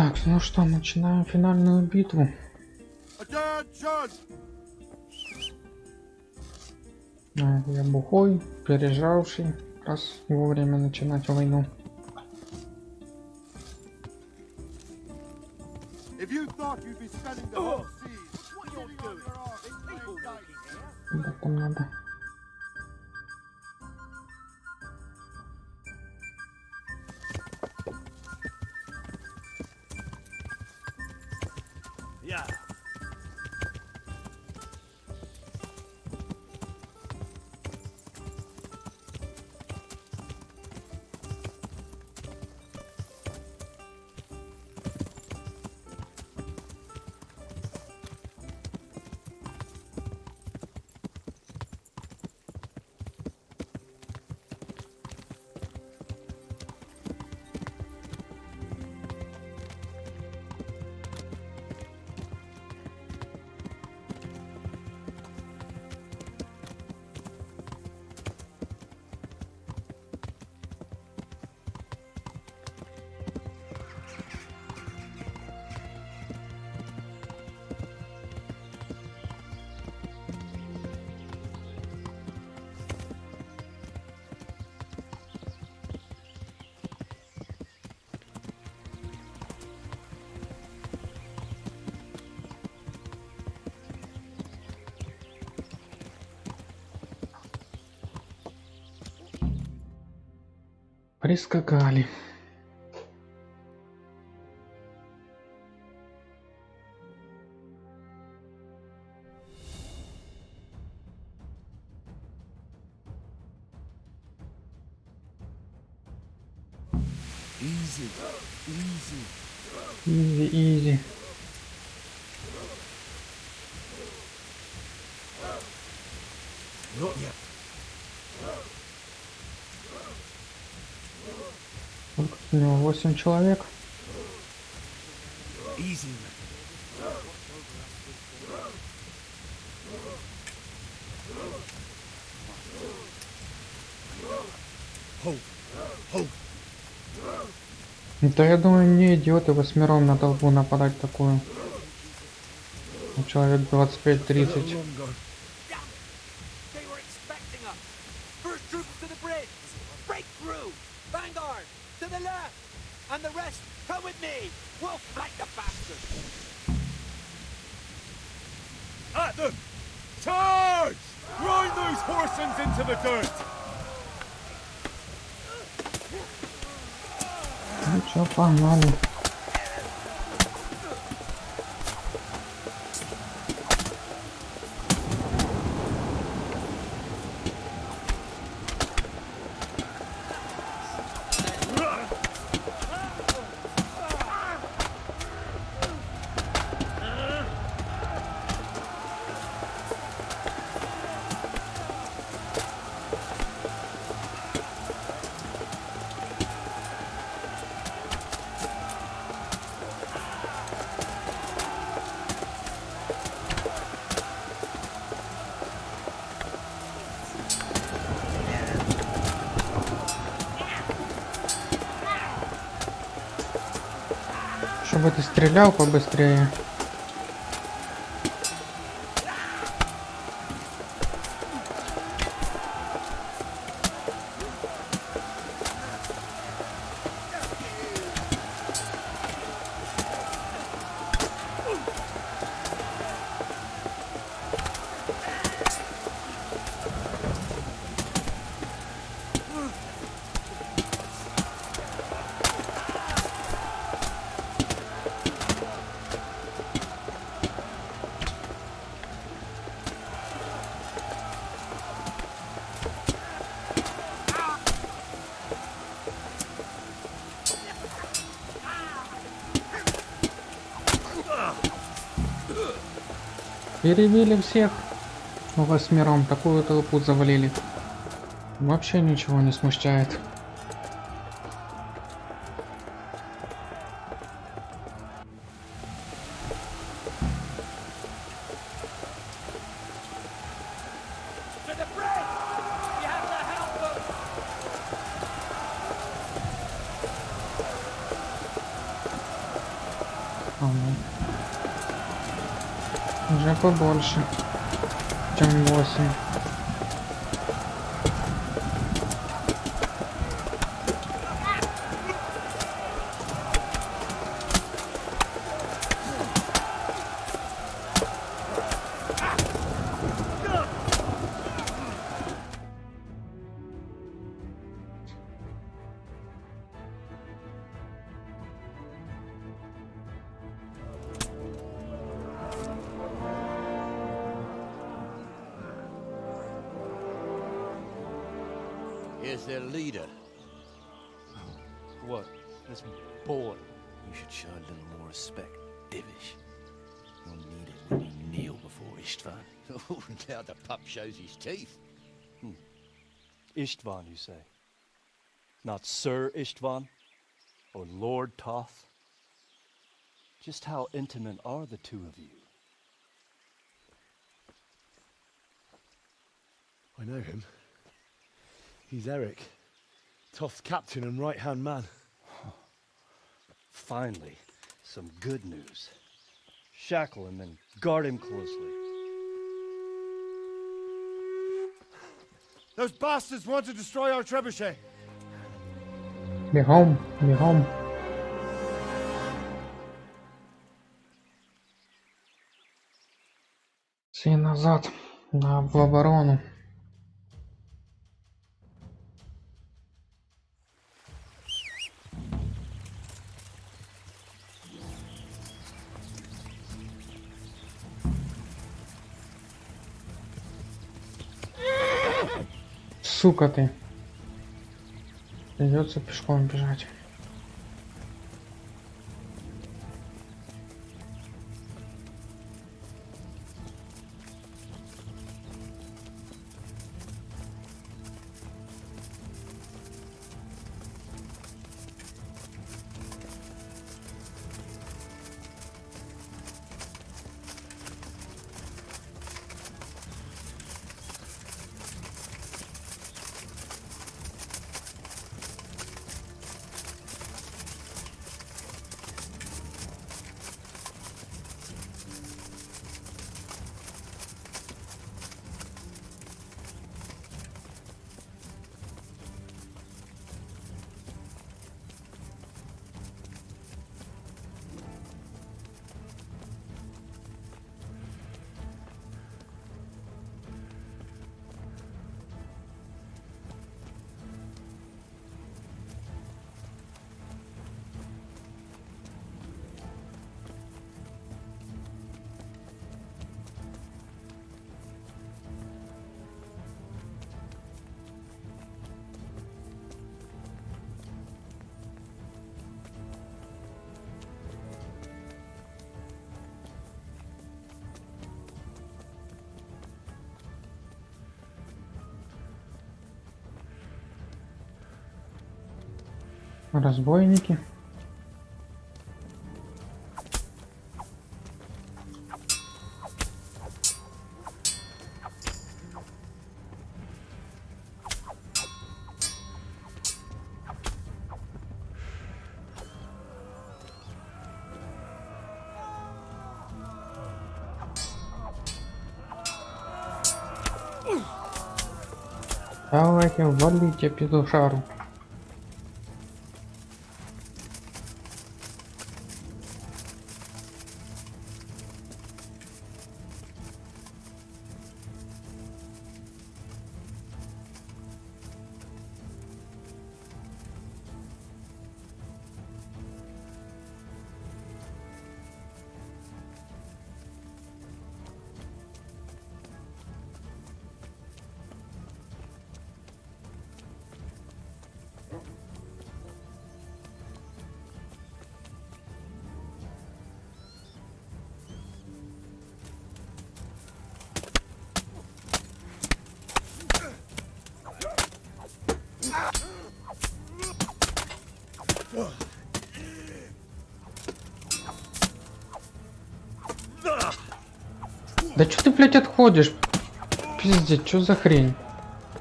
Так, ну что, начинаем финальную битву. Я бухой, пережравший, раз вовремя начинать войну. Да, там надо. Прискакали. Easy. Not yet. У него 8 человек. Easy. Hold. Да я думаю, не идиоты восьмером на толпу нападать такую. Человек 25-30. And the rest, come with me! We'll fight the bastards! At them! Charge! Grind those horsens into the dirt! Ну чё, погнали. Чтобы ты стрелял побыстрее. Перебили всех восьмером, такую толпу завалили. Вообще ничего не смущает. Ага. Уже побольше, чем 8. Here's their leader. What? This boy? You should show a little more respect, Divish. You'll need it when you kneel before Istvan. Oh, now the pup shows his teeth. Istvan, you say? Not Sir Istvan? Or Lord Toth? Just how intimate are the two of you? I know him. He's Eric, Toth's captain and right-hand man. Finally, some good news. Shackle him and guard him closely. Those bastards want to destroy our trebuchet. Бегом, бегом. Все назад, в оборону. Сука ты. Придется пешком бежать. Разбойники. Давайте валите петушару. Да что ты, блядь, отходишь? Пиздец, что за хрень?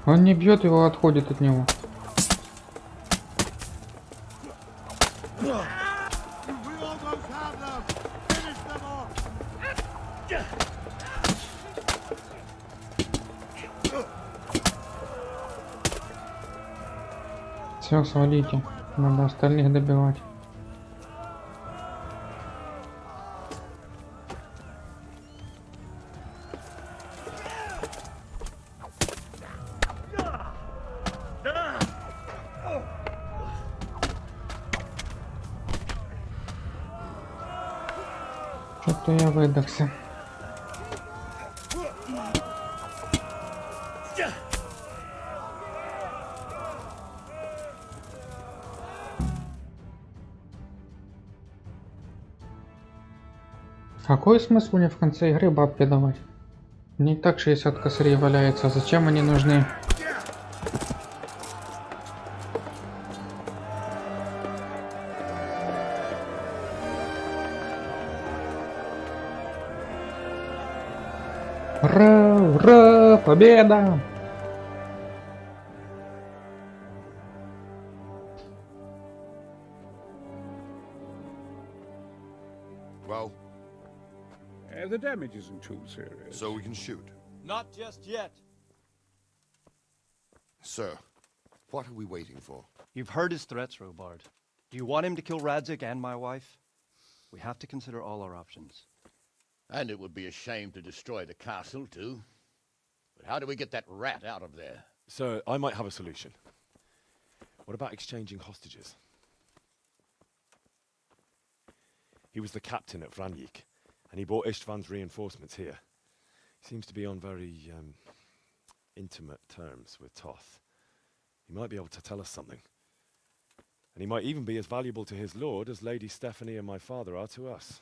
Он не бьет его, отходит от него. Close have them! Finish them off! Все, свалите. Надо остальных добивать. Что-то я выдохся. Какой смысл мне в конце игры бабки давать? Не так 60 косарей валяется, зачем они нужны? Ура! Ура! Победа! Well, The damage isn't too serious. so we can shoot. Not just yet. Sir, what are we waiting for? You've heard his threats, Robard. Do you want him to kill Radzik and my wife? We have to consider all our options. And it would be a shame to destroy the castle, too. But how do we get that rat out of there? So, I might have a solution. What about exchanging hostages? He was the captain at Vranjik, and he brought Istvan's reinforcements here. He seems to be on very, intimate terms with Toth. He might be able to tell us something. And he might even be as valuable to his lord as Lady Stephanie and my father are to us.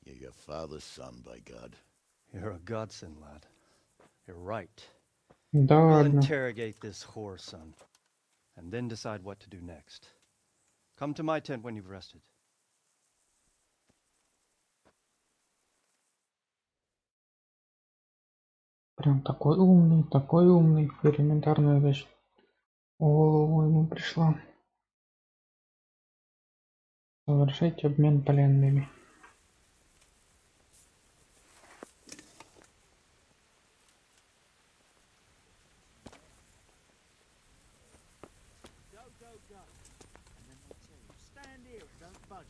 You're your father's son, by God. You're a godsend, lad. You're right. Да We'll ладно. interrogate this whore, son, and then decide what to do next. Come to my tent when you've rested. Прям такой умный, элементарная вещь. В голову ему пришла. Совершить обмен пленными.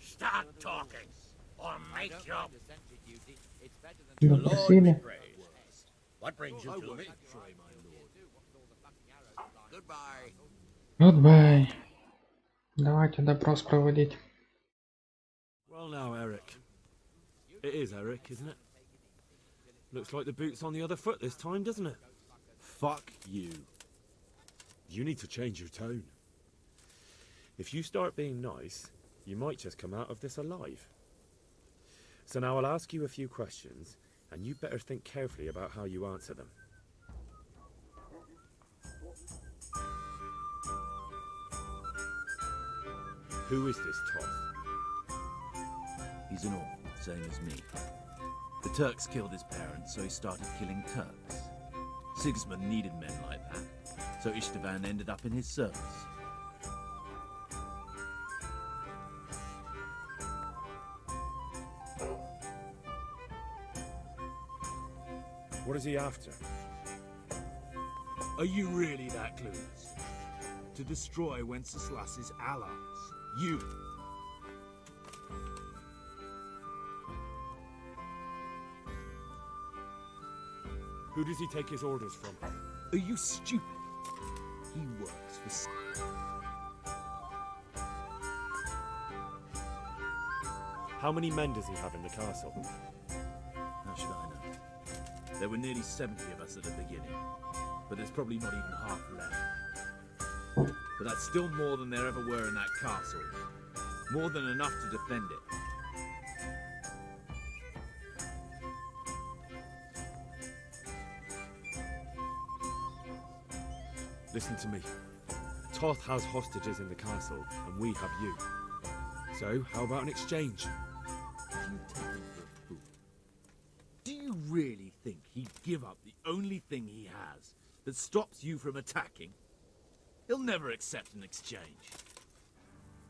Start talking, or make your... Допросили. What brings you to me? Goodbye. Goodbye. Давайте допрос проводить. Well now, Eric. It is Eric, isn't it? Looks like the boot's on the other foot this time, doesn't it? Fuck you. You need to change your tone. If you start being nice, you might just come out of this alive. So now I'll ask you a few questions, and you better think carefully about how you answer them. Who is this Toth? He's an orphan, same as me. The Turks killed his parents, so he started killing Turks. Sigismund needed men like that, so Istvan ended up in his service. What is he after? Are you really that clueless? To destroy Wenceslas's allies. You. Who does he take his orders from? Are you stupid? He works for... How many men does he have in the castle? How should I know? There were nearly 70 of us at the beginning, but there's probably not even half left. But that's still more than there ever were in that castle. More than enough to defend it. Listen to me. Toth has hostages in the castle, and we have you. So, how about an exchange? Do you take him for a fool? Do you really think he'd give up the only thing he has that stops you from attacking? He'll never accept an exchange.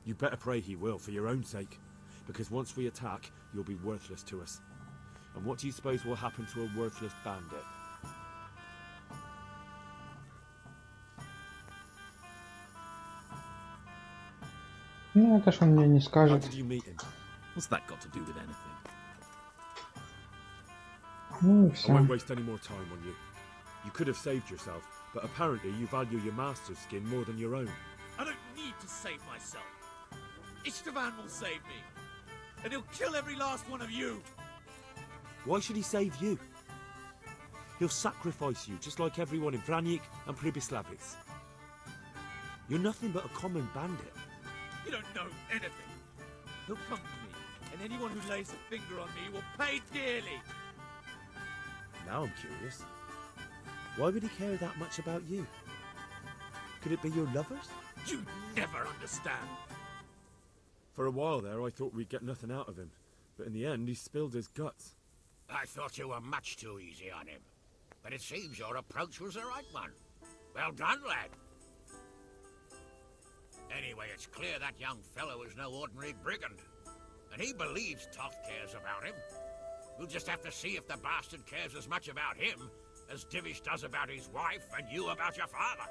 You better pray he will, for your own sake. Because once we attack, you'll be worthless to us. And what do you suppose will happen to a worthless bandit? Ну, это ж он мне не How скажет. did you meet him? What's that got to do with anything? Ну и I все. won't waste any more time on you. You could have saved yourself, but apparently you value your master's skin more than your own. I don't need to save myself. Istvan will save me. And he'll kill every last one of you. Why should he save you? He'll sacrifice you, just like everyone in Vranic and Pribislavis. You're nothing but a common bandit. You don't know anything. He'll come to me, and anyone who lays a finger on me will pay dearly. Now I'm curious. Why would he care that much about you? Could it be your lovers? You never understand. For a while there, I thought we'd get nothing out of him. But in the end, he spilled his guts. I thought you were much too easy on him. But it seems your approach was the right one. Well done, lad. Anyway, it's clear that young fellow is no ordinary brigand. And he believes Toth cares about him. We'll just have to see if the bastard cares as much about him as Divish does about his wife and you about your father.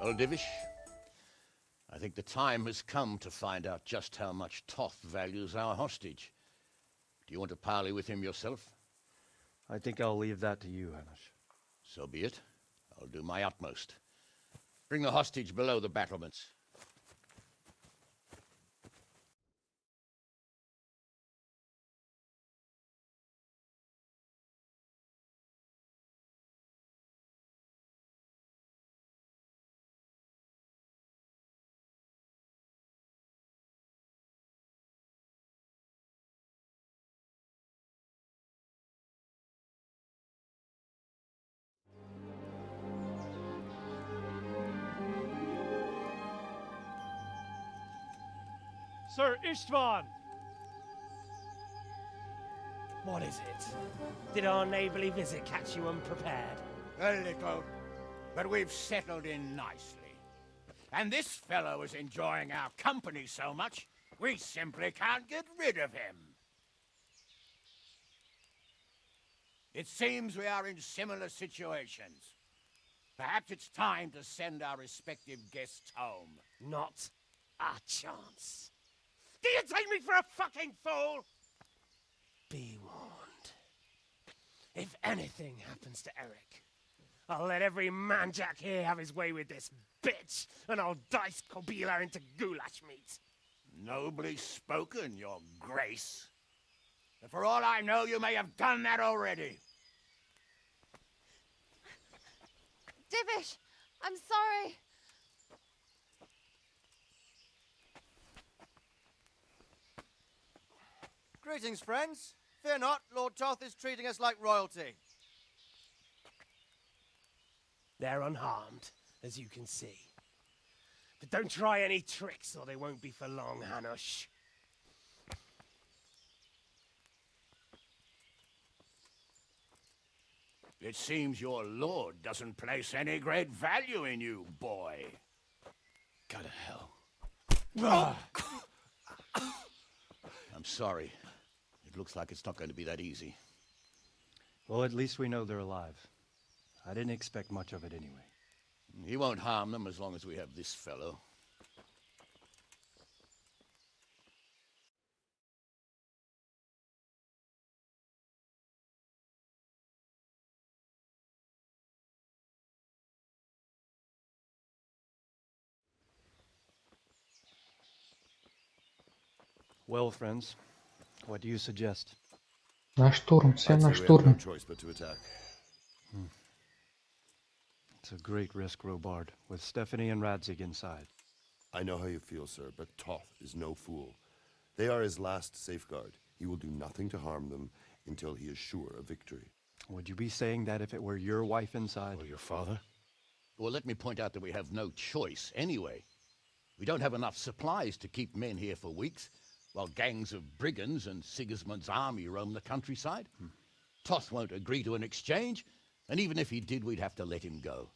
Well, Divish, I think the time has come to find out just how much Toth values our hostage. Do you want to parley with him yourself? I think I'll leave that to you, Hamish. So be it. I'll do my utmost. Bring the hostage below the battlements. Sir Istvan! What is it? Did our neighborly visit catch you unprepared? A little, but we've settled in nicely. And this fellow is enjoying our company so much, we simply can't get rid of him. It seems we are in similar situations. Perhaps it's time to send our respective guests home. Not a chance. Do you take me for a fucking fool? Be warned. If anything happens to Eric, I'll let every manjack here have his way with this bitch, and I'll dice Kobila into goulash meat. Nobly spoken, your grace. But for all I know, you may have done that already. Divish, I'm sorry. Greetings, friends. Fear not, Lord Toth is treating us like royalty. They're unharmed, as you can see. But don't try any tricks, or they won't be for long, Hanush. It seems your lord doesn't place any great value in you, boy. Go to hell. I'm sorry. It looks like it's not going to be that easy. Well, at least we know they're alive. I didn't expect much of it anyway. He won't harm them as long as we have this fellow. Well, friends, what do you suggest? На штурм, все I'd на say we have no штурм. choice but to attack. It's a great risk, Robard, with Stephanie and Radzig inside. I know how you feel, sir, but Toth is no fool. They are his last safeguard. He will do nothing to harm them until he is sure of victory. Would you be saying that if it were your wife inside? Or your father? Well, let me point out that we have no choice anyway. We don't have enough supplies to keep men here for weeks, while gangs of brigands and Sigismund's army roam the countryside. Toth won't agree to an exchange, and even if he did, we'd have to let him go.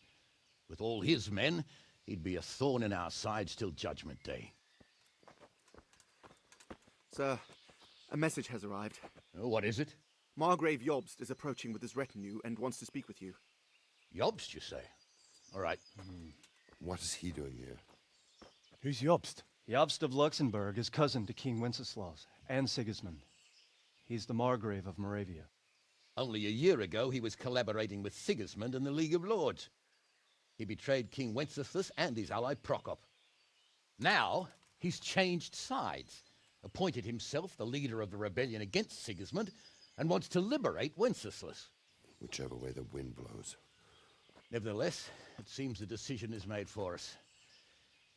With all his men, he'd be a thorn in our sides till Judgment Day. Sir, a message has arrived. Oh, what is it? Margrave Jobst is approaching with his retinue and wants to speak with you. Jobst, you say? All right. What is he doing here? Who's Jobst? Jobst of Luxembourg is cousin to King Wenceslaus and Sigismund. He's the Margrave of Moravia. Only a year ago, he was collaborating with Sigismund and the League of Lords. He betrayed King Wenceslas and his ally Prokop. Now, he's changed sides, appointed himself the leader of the rebellion against Sigismund, and wants to liberate Wenceslas. Whichever way the wind blows. Nevertheless, it seems the decision is made for us.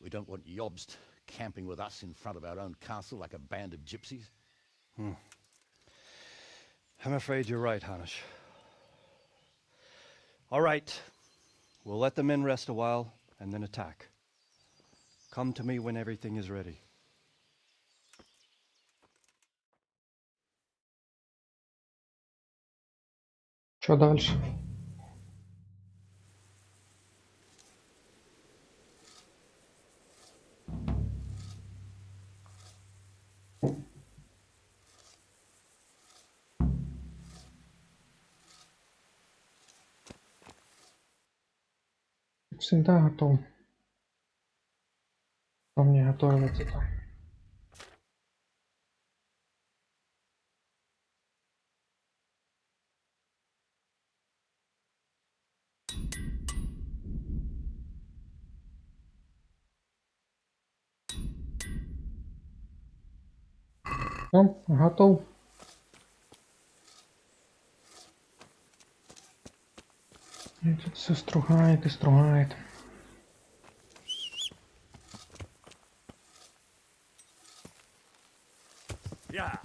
We don't want Jobst camping with us in front of our own castle like a band of gypsies. I'm afraid you're right, Hanish. All right. We'll let the men rest a while and then attack. Come to me when everything is ready. Что дальше? Всегда готов. Кто мне готовится там? Ну, готов. И тут все стругает и стругает. Yeah.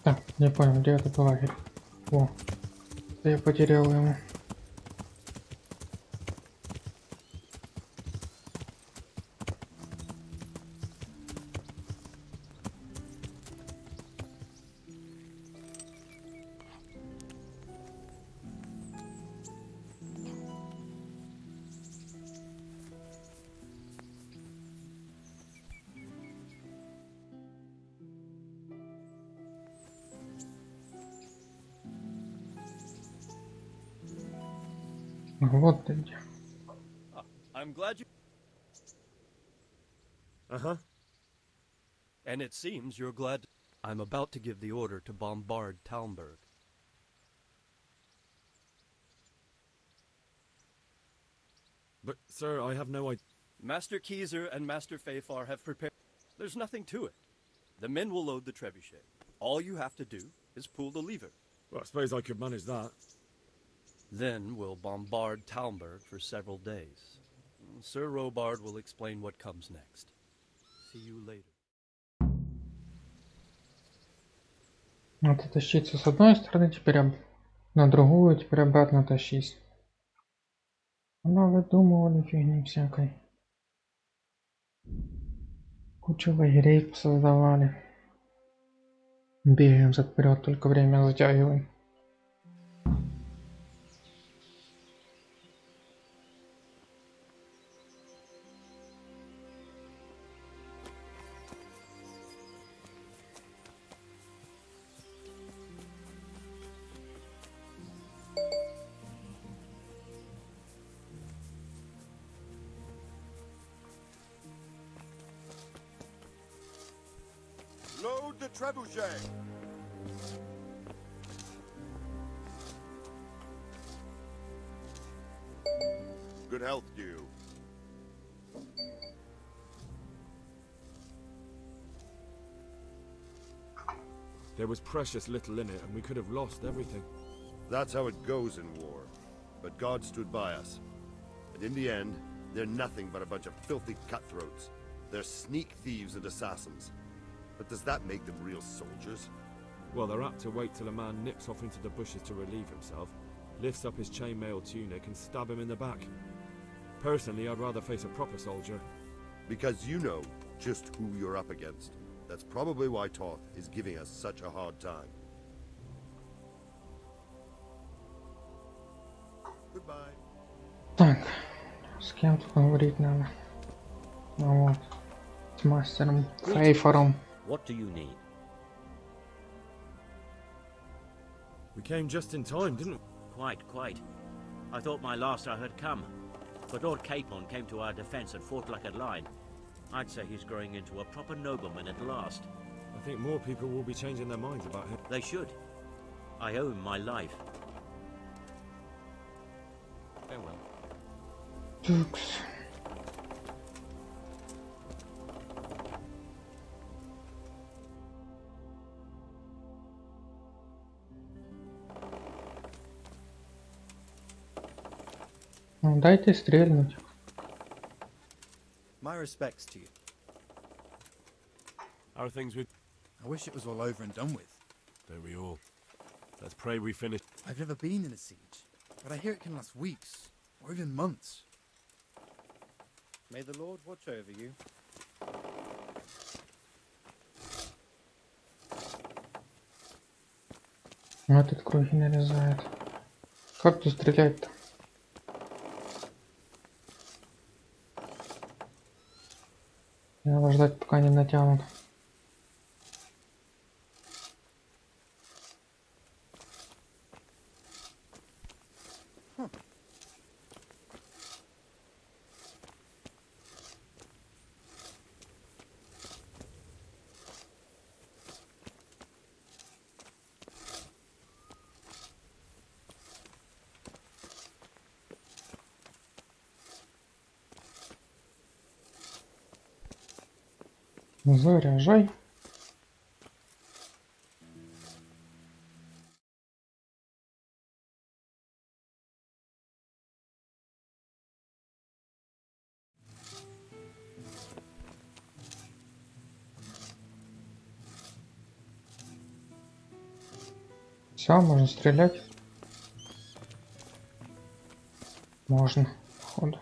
Так, не понял, где этот лагерь. О, я потерял его. Вот ты где. I'm glad you... Uh-huh. And it seems you're glad... I'm about to give the order to bombard Talmberg. But, sir, I have no idea. Master Keyser and Master Fafar have prepared... There's nothing to it. The men will load the trebuchet. All you have to do is pull the lever. Well, I suppose I could manage that. Then we'll bombard Talmberg for several days. Sir Robard will explain what comes next. See you later. Надо тащиться с одной стороны, теперь на другую, теперь обратно тащись. Она выдумывали фигни всякой. Кучу лагерей создавали. Бегаем вперед, только время затягиваем. Load the trebuchet! Good health to you. There was precious little in it, and we could have lost everything. That's how it goes in war. But God stood by us. And in the end, they're nothing but a bunch of filthy cutthroats. They're sneak thieves and assassins. But does that make them real soldiers? Well, they're apt to wait till a man nips off into the bushes to relieve himself, lifts up his chainmail tunic and stab him in the back. Personally, I'd rather face a proper soldier. Because you know just who you're up against. That's probably why Toth is giving us such a hard time. Goodbye. Так, с кем тут говорить надо? Ну вот, с мастером Фейфором. What do you need? We came just in time, didn't we? Quite. I thought my last hour had come. But Lord Capon came to our defense and fought like a lion. I'd say he's growing into a proper nobleman at last. I think more people will be changing their minds about him. They should. I owe him my life. Farewell. Тукс. Ну, дайте стрельнуть. My respects to you. How are things with... I wish it was all over and done with. Don't we all? Let's pray we finish. I've never been in a siege, but I hear it can last weeks, or even months. May the Lord watch over you. Ну, этот круги нарезает. Как тут стрелять-то? Надо ждать, пока не натянут. Заряжай. Все, можно стрелять. Можно, походу.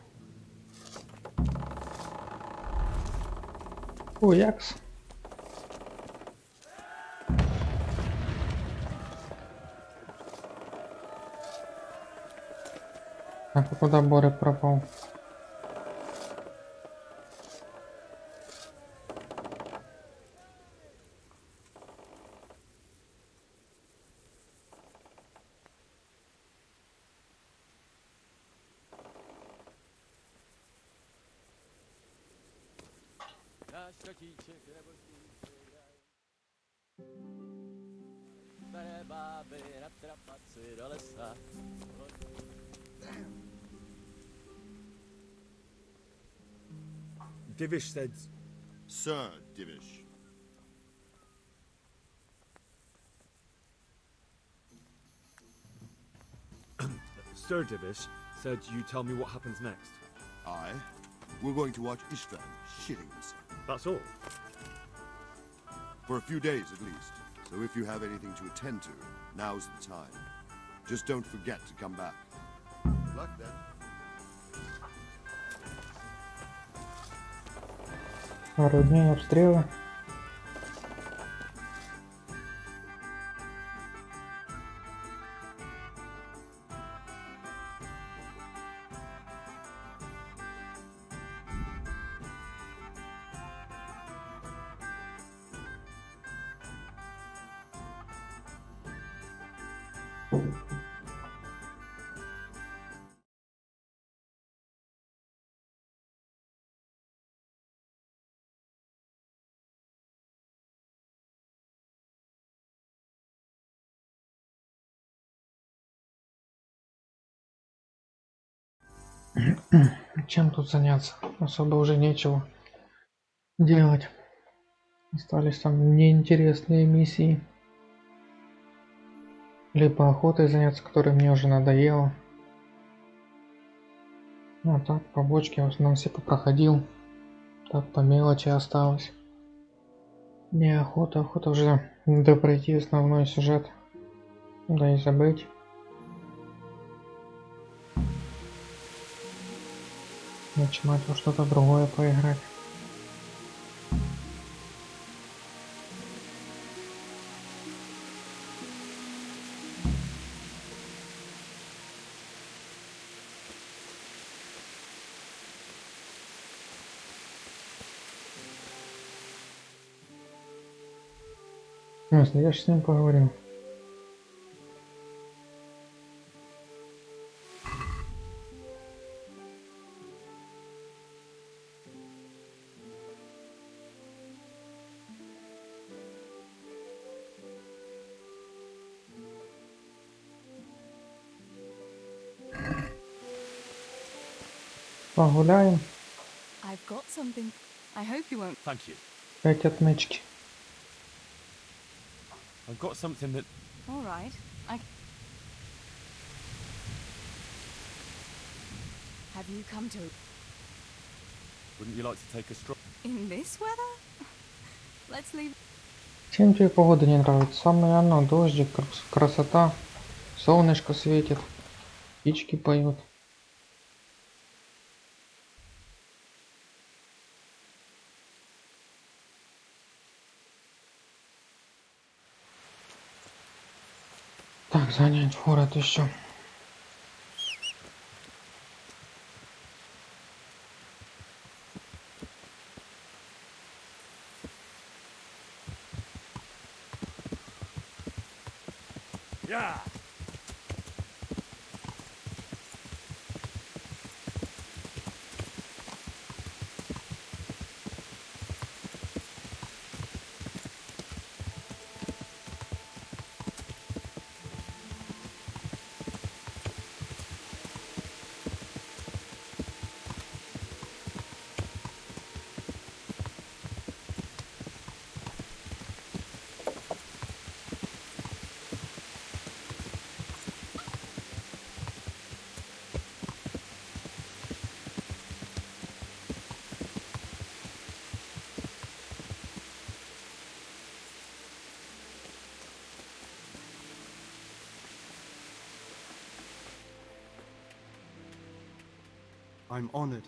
Уякс. Так, а куда Боря пропал? Divish said... Sir Divish. Sir Divish said you tell me what happens next. Aye. We're going to watch Istvan shitting himself. That's all? For a few days at least. So if you have anything to attend to, now's the time. Just don't forget to come back. Good luck then. Пару дней обстрела. Чем тут заняться? Особо уже нечего делать. Остались там неинтересные миссии. Либо охотой заняться, которая мне уже надоела. А так, побочки в основном все попроходил. Так, по мелочи осталось. Не охота, охота уже допройти основной сюжет. Да и забыть. Начинать во что-то другое поиграть. В смысле, я же с ним поговорил. Погуляем. I've got something. I hope you won't. Thank you. 5 отмычки. I've got something that... All right. Have you come to... Wouldn't you like to take a stroll? In this weather? Let's leave... Чем тебе погода не нравится? Самое оно, дождик, красота. Солнышко светит. Птички поют. Так, занять фур, это еще. Yeah. I'm honored.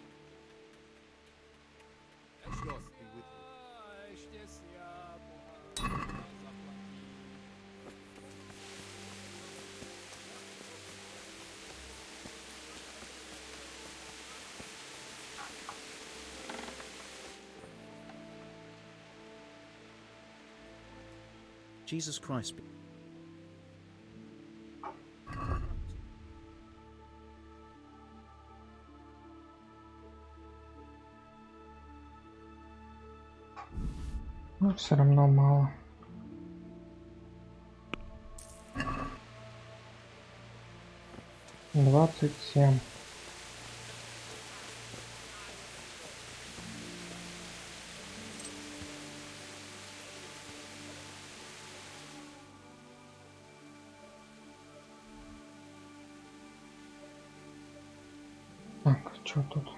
Jesus Christ. Ну, все равно мало. Двадцать 27. Так, что тут?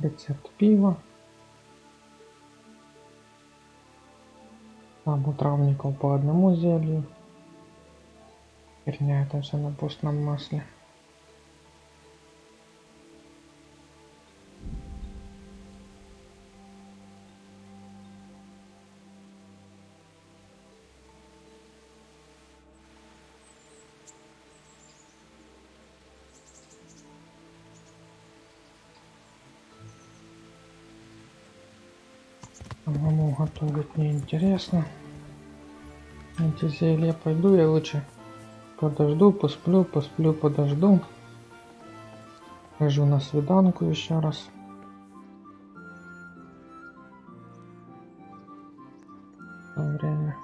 Рецепт пива. Там у травников по одному зелью. Херня, это все на постном масле. Самому готовить неинтересно. Эти зелья пойду я лучше подожду, посплю, подожду. Хожу на свиданку еще раз. Время.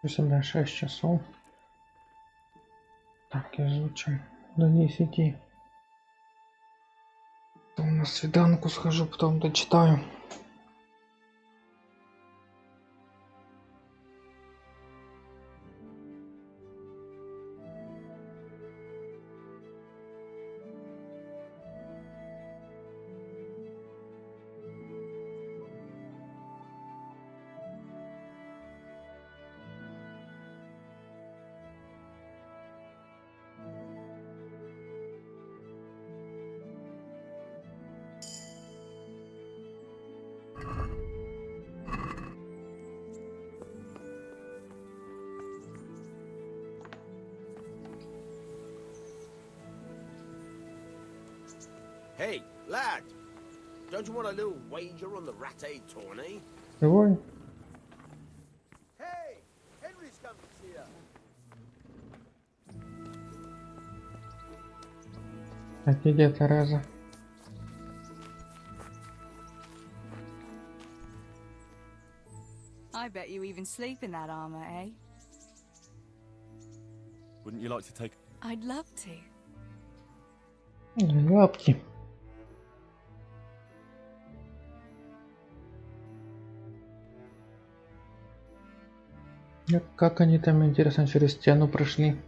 У себя 6 часов. Так, изучим до 10. Потом на свиданку схожу, потом дочитаю. Hey, lad! Don't you want a little wager on the Rat-Aid tourney? Давай. Hey, Henry's coming here. А где Тереза? I bet you even sleep in that armor, eh? Wouldn't you like to take... I'd love to. Лапки. Как они там, интересно, через стену прошли?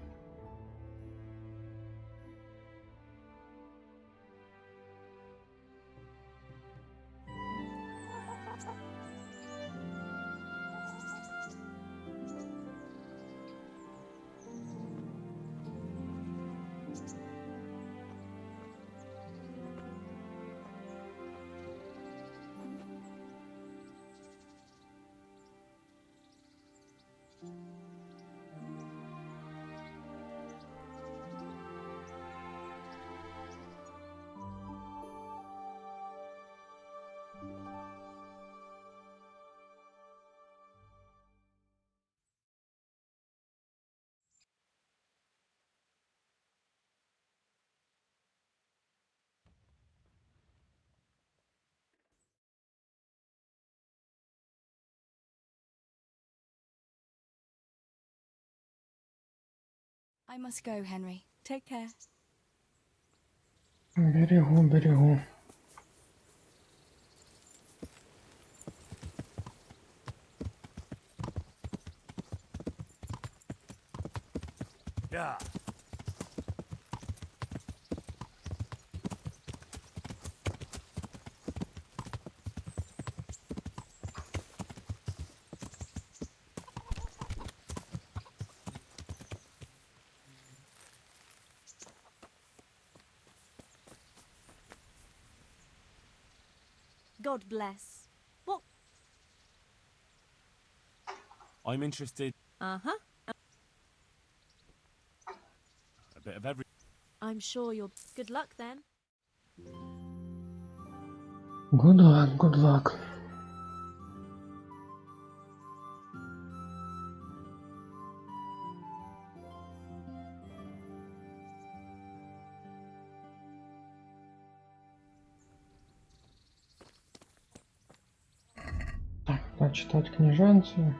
I must go, Henry. Take care. Берегу. Yeah. God bless. What? I'm interested... Uh-huh. A bit of every... I'm sure you'll... Good luck then. Good luck, good luck. Так, почитать книженцию.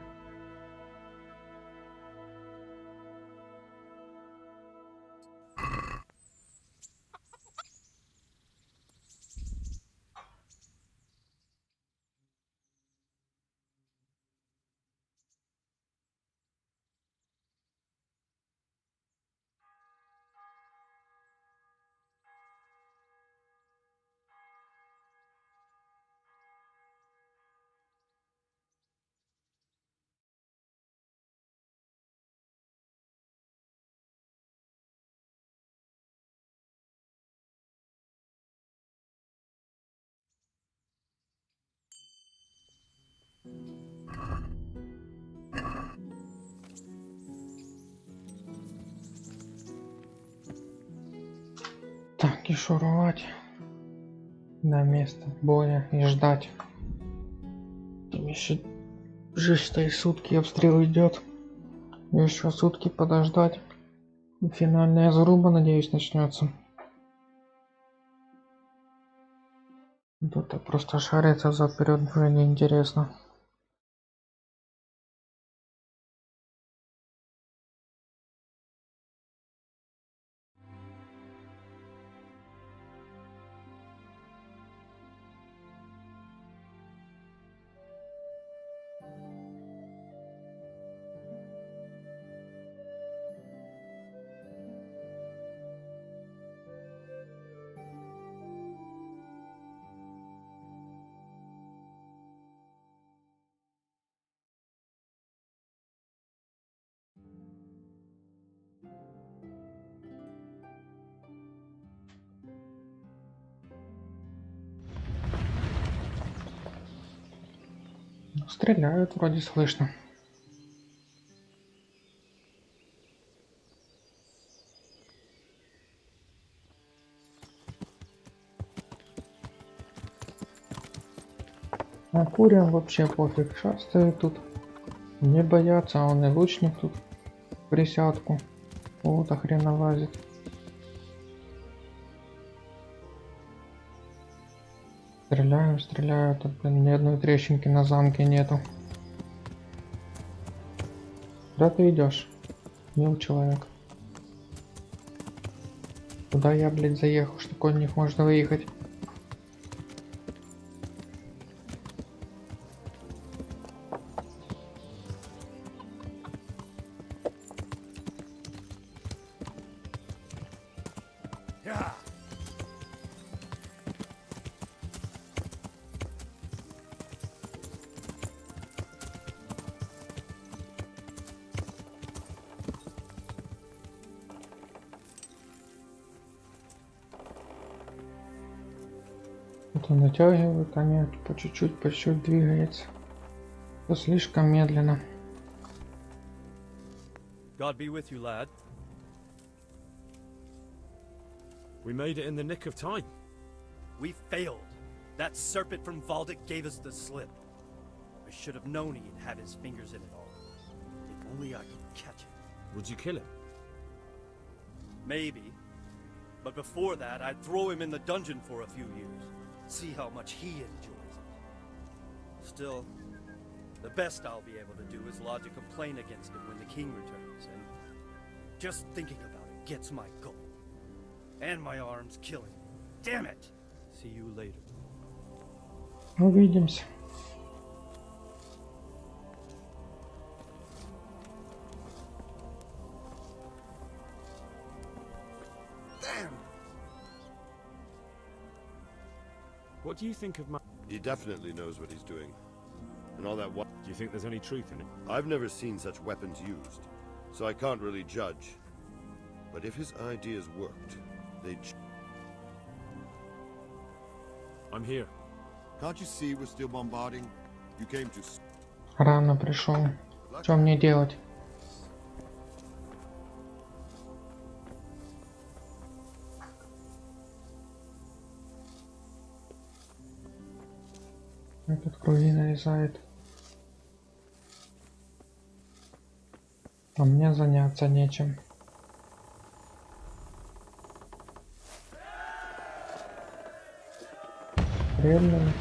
Так, и шуровать на место боя и ждать. Там еще 6 сутки обстрел идет. Еще сутки подождать. И финальная заруба, надеюсь, начнется. Тут просто шариться за вперед уже неинтересно. Стреляют, вроде слышно. А курям вообще пофиг, шастают тут. Не боятся, а он и лучник тут. Присядку. Вот охрена лазит. Стреляю, стреляю, тут, блин, ни одной трещинки на замке нету. Куда ты идешь? Мил человек. Куда я, блядь, заехал, что такое не можно выехать? Вот он натягивает, а нет, по чуть-чуть двигается. Это слишком медленно. God be with you, lad. We made it in the nick of time. We failed. That serpent from Valdic gave us the slip. I should have known he'd have his fingers in it all. If only I could catch him. Would you kill him? Maybe. But before that, I'd throw him in the dungeon for a few years. See how much he enjoys it. Still, the best I'll be able to do is lodge a complaint against him when the king returns, and just thinking about it gets my goal. And my arms killing me. Damn it! See you later. Увидимся. What do you think of my... He definitely knows what he's doing. And all that what? Do you think there's any truth in it? I've never seen such weapons used, so I can't really judge. But if his ideas worked, they'd... I'm here. Can't you see we're still bombarding? You came to... Рано пришел. Что мне делать? Этот круги нарезает. А мне заняться нечем. Реально.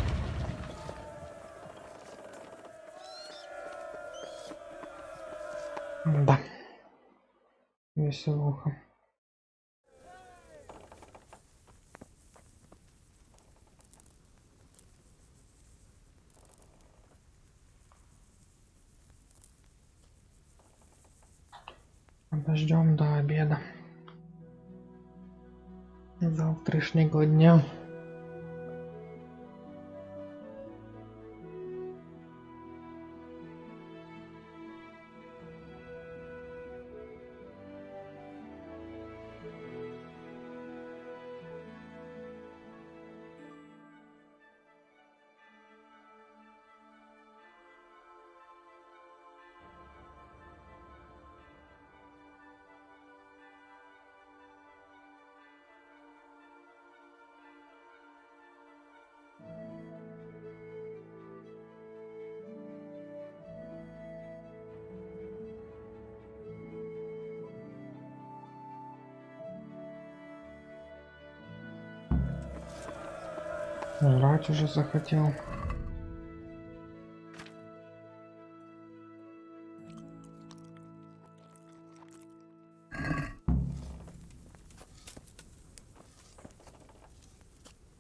Да. Веселуха. Подождем до обеда. Завтрашнего дня. Жрать уже захотел.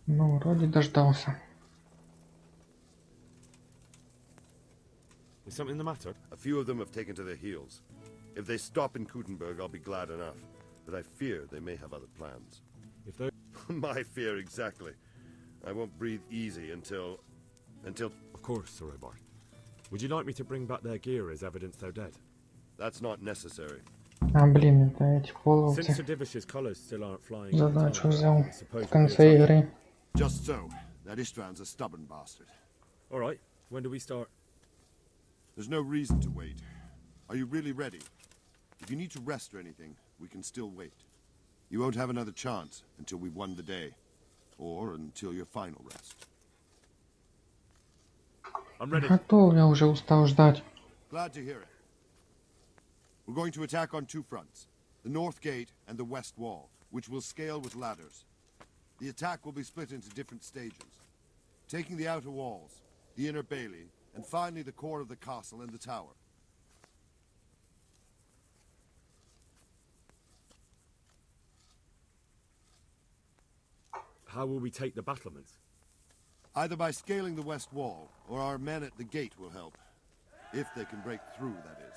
Ну, вроде дождался. Is something the matter? A few of them have taken to their heels. If they stop in Kutenberg, I'll be glad enough. But I fear they may have other plans. If they... My fear, exactly. I won't breathe easy until... Of course, Sir Robart. Would you like me to bring back their gear as evidence they're dead? That's not necessary. А, блин, это эти половцы. Since Sir Divish's colours still aren't flying... Задачу взял в конце игры. Just so. That Istvan's a stubborn bastard. Alright, when do we start? There's no reason to wait. Are you really ready? If you need to rest or anything, we can still wait. You won't have another chance until we've won the day. Or until your final rest. I'm ready. Готов, я уже устал ждать. Glad to hear it. We're going to attack on two fronts. The north gate and the west wall, which will scale with ladders. The attack will be split into different stages. Taking the outer walls, the inner bailey, and finally the core of the castle and the tower. How will we take the battlements? Either by scaling the west wall, or our men at the gate will help. If they can break through, that is.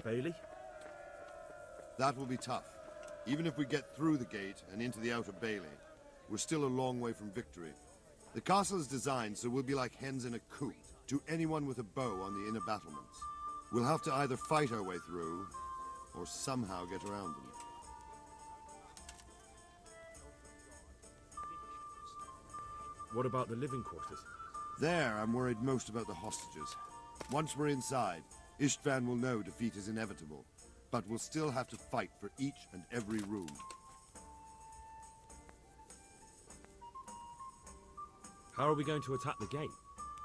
Bailey? That will be tough. Even if we get through the gate and into the outer bailey, we're still a long way from victory. The castle is designed so we'll be like hens in a coop to anyone with a bow on the inner battlements. We'll have to either fight our way through, or somehow get around them. What about the living quarters? There, I'm worried most about the hostages. Once we're inside, Istvan will know defeat is inevitable, but we'll still have to fight for each and every room. How are we going to attack the gate?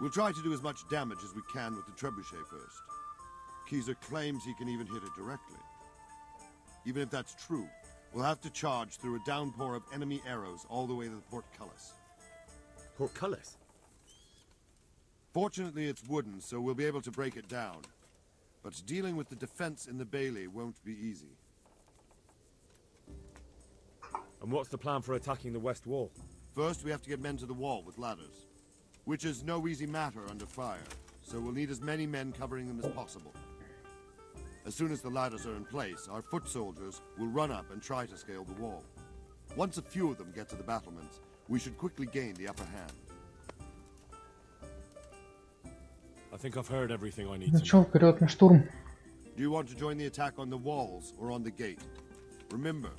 We'll try to do as much damage as we can with the trebuchet first. Kieser claims he can even hit it directly. Even if that's true, we'll have to charge through a downpour of enemy arrows all the way to the portcullis. Portcullis? Fortunately, it's wooden, so we'll be able to break it down. But dealing with the defense in the bailey won't be easy. And what's the plan for attacking the west wall? First, we have to get men to the wall with ladders, which is no easy matter under fire, so we'll need as many men covering them as possible. As soon as the ladders are in place, our foot soldiers will run up and try to scale the wall. Once a few of them get to the battlements, we should quickly gain the upper hand. I think I've heard everything I need Ну to чё, know. вперед на штурм. Do you want to join the attack on the walls or on the gate? Remember,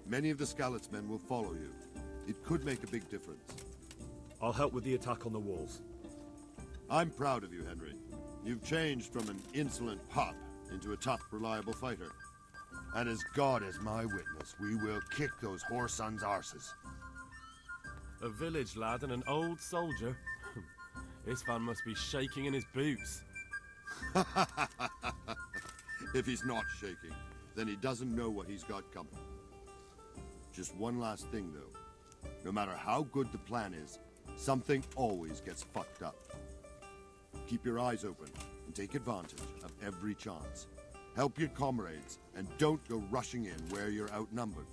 many of the Skalitz men will follow you. It could make a big difference. I'll help with the attack on the walls. I'm proud of you, Henry. You've changed from an insolent pup into a tough, reliable fighter. And as God is my witness, we will kick those whore sons' arses. A village lad and an old soldier? This fan must be shaking in his boots. If he's not shaking, then he doesn't know what he's got coming. Just one last thing, though. No matter how good the plan is, something always gets fucked up. Keep your eyes open and take advantage of every chance. Help your comrades and don't go rushing in where you're outnumbered.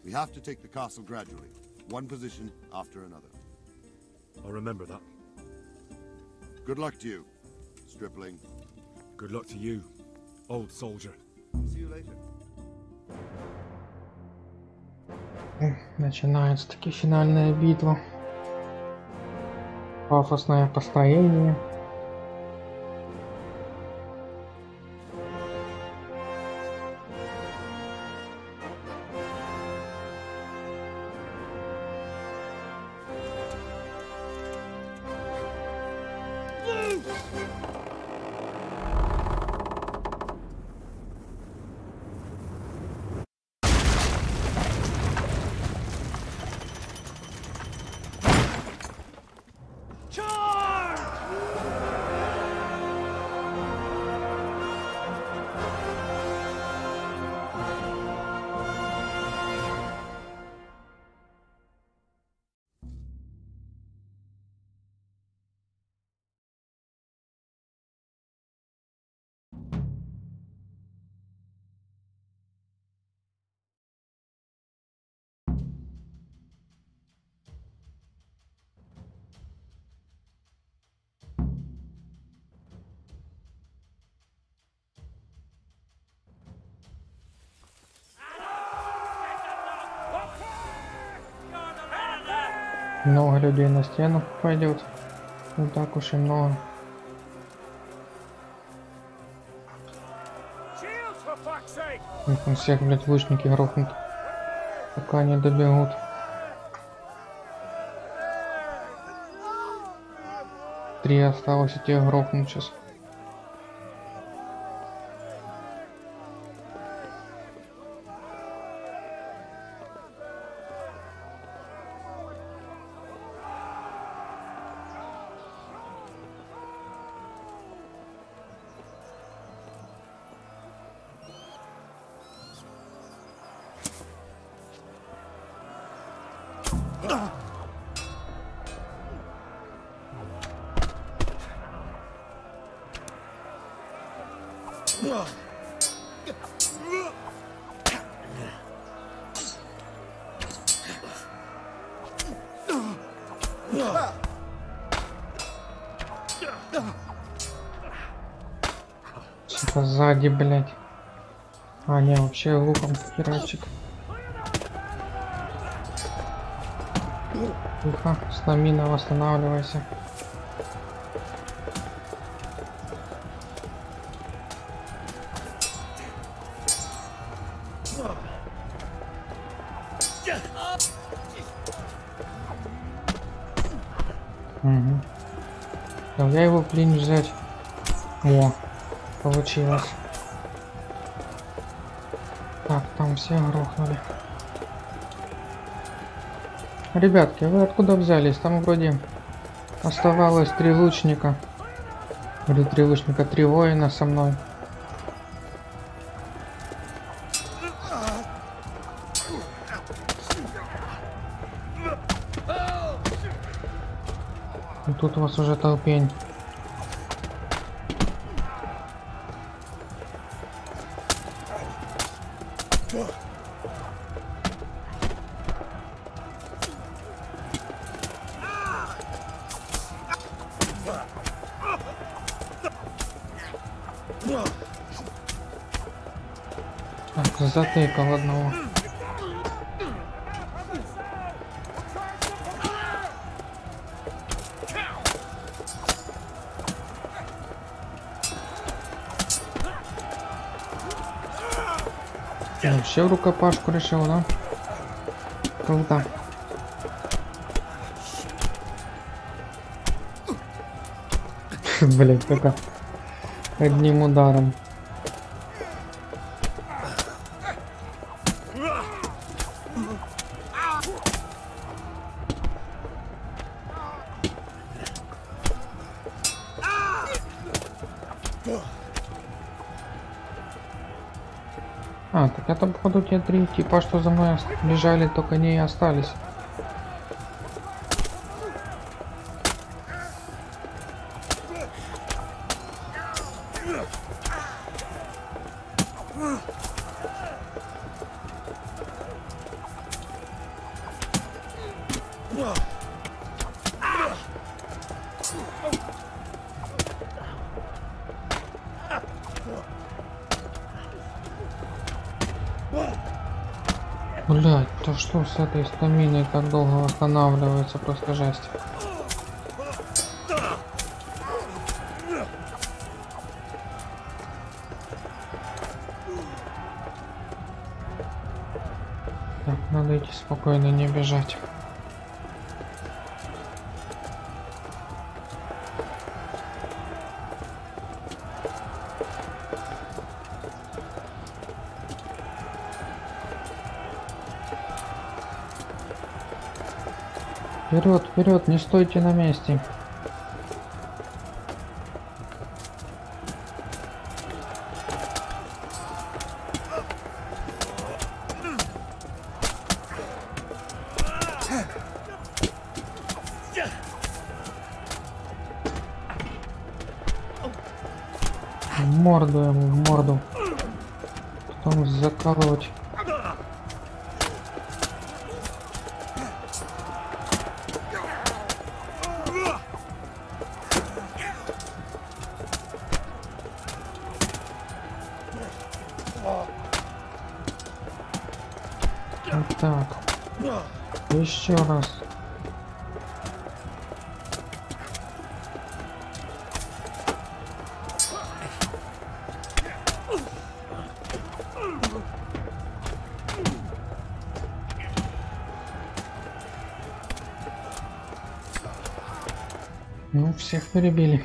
We have to take the castle gradually, one position after another. I'll remember that. Good luck to you, stripling. Good luck to you, old soldier. See you later. Начинается таки финальная битва. Пафосное построение. Много людей на стену пойдет. Не так уж и много. Их там всех, блядь, лучники грохнут. Пока не добегут. 3 осталось, и тебя грохнут сейчас. Что-то сзади, блядь. А, не, вообще луком херачит. Тихо, стамина, восстанавливайся. Угу. Я его в плен взять. О, получилось. Так, там все грохнули. Ребятки, вы откуда взялись? Там вроде оставалось 3 лучника. Или 3 лучника, 3 воина со мной. И тут у вас уже толпень. Так, затыкал одного. Вообще в рукопашку решил, да? Круто. Блять, только одним ударом. А, так это походу те 3 типа, что за мной бежали, только не и остались. Блять, то что с этой стаминой так долго восстанавливается, просто жесть. Так, надо идти спокойно, не бежать. Вперед, вперед, не стойте на месте. В морду ему, в морду. Потом заколоть. Так, еще раз. Ну, всех перебили.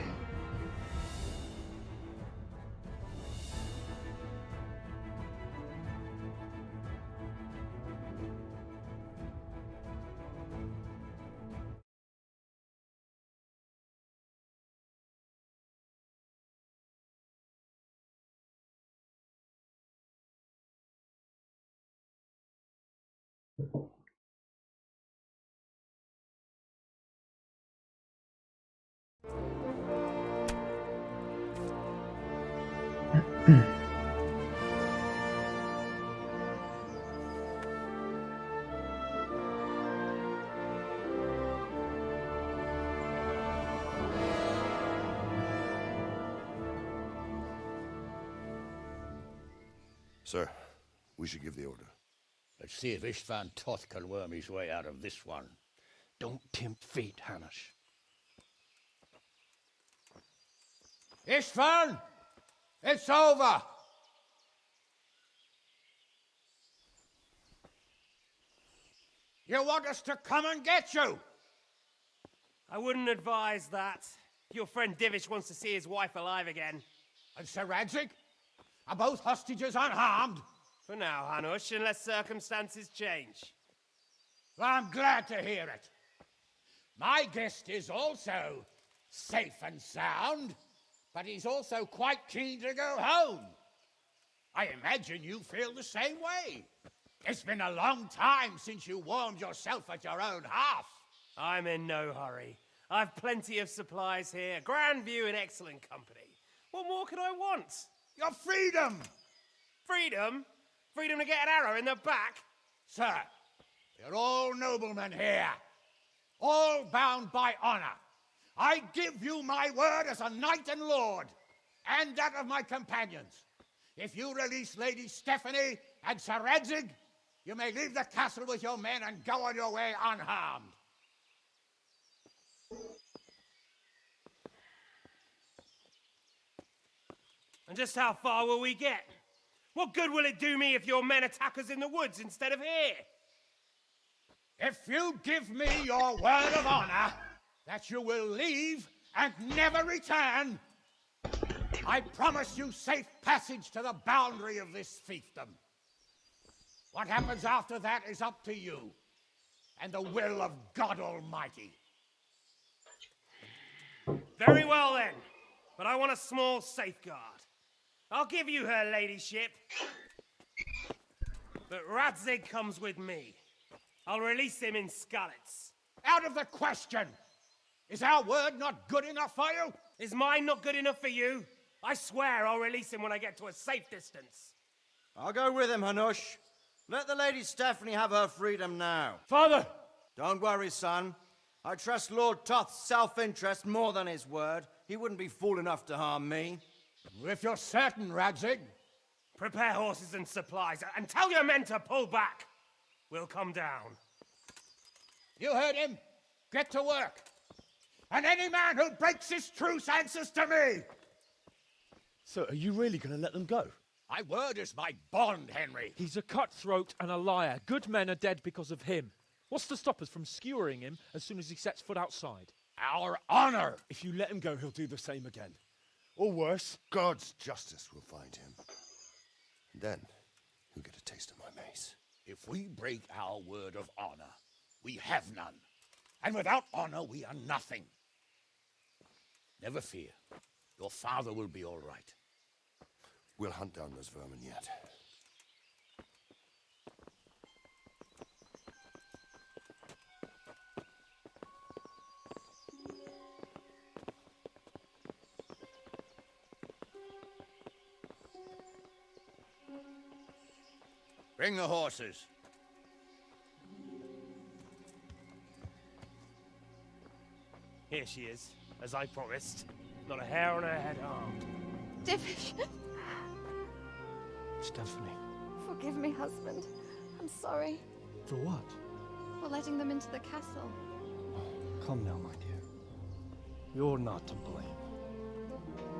Sir, we should give the order. Let's see if Istvan Toth can worm his way out of this one. Don't tempt fate, Hanush. Istvan! It's over! You want us to come and get you? I wouldn't advise that. Your friend Divish wants to see his wife alive again. And Sir Radzig? Are both hostages unharmed? For now, Hanush, unless circumstances change. Well, I'm glad to hear it. My guest is also safe and sound, but he's also quite keen to go home. I imagine you feel the same way. It's been a long time since you warmed yourself at your own hearth. I'm in no hurry. I've plenty of supplies here, grand view and excellent company. What more could I want? Your freedom! Freedom? Freedom to get an arrow in the back? Sir, you're all noblemen here, all bound by honor. I give you my word as a knight and lord, and that of my companions. If you release Lady Stephanie and Sir Radzig, you may leave the castle with your men and go on your way unharmed. And just how far will we get? What good will it do me if your men attack us in the woods instead of here? If you give me your word of honor that you will leave and never return, I promise you safe passage to the boundary of this fiefdom. What happens after that is up to you and the will of God Almighty. Very well then, but I want a small safeguard. I'll give you her ladyship, but Radzig comes with me. I'll release him in Skalitz. Out of the question! Is our word not good enough for you? Is mine not good enough for you? I swear I'll release him when I get to a safe distance. I'll go with him, Hanush. Let the Lady Stephanie have her freedom now. Father! Don't worry, son. I trust Lord Toth's self-interest more than his word. He wouldn't be fool enough to harm me. If you're certain, Radzig. Prepare horses and supplies, and tell your men to pull back. We'll come down. You heard him. Get to work. And any man who breaks his truce answers to me. So, are you really going to let them go? My word is my bond, Henry. He's a cutthroat and a liar. Good men are dead because of him. What's to stop us from skewering him as soon as he sets foot outside? Our honor! If you let him go, he'll do the same again. Or worse. God's justice will find him. And then, he'll get a taste of my mace. If we break our word of honor, we have none. And without honor, we are nothing. Never fear. Your father will be all right. We'll hunt down those vermin yet. Bring the horses. Here she is, as I promised. Not a hair on her head harmed. Divish! Stephanie. Forgive me, husband. I'm sorry. For what? For letting them into the castle. Come now, my dear. You're not to blame.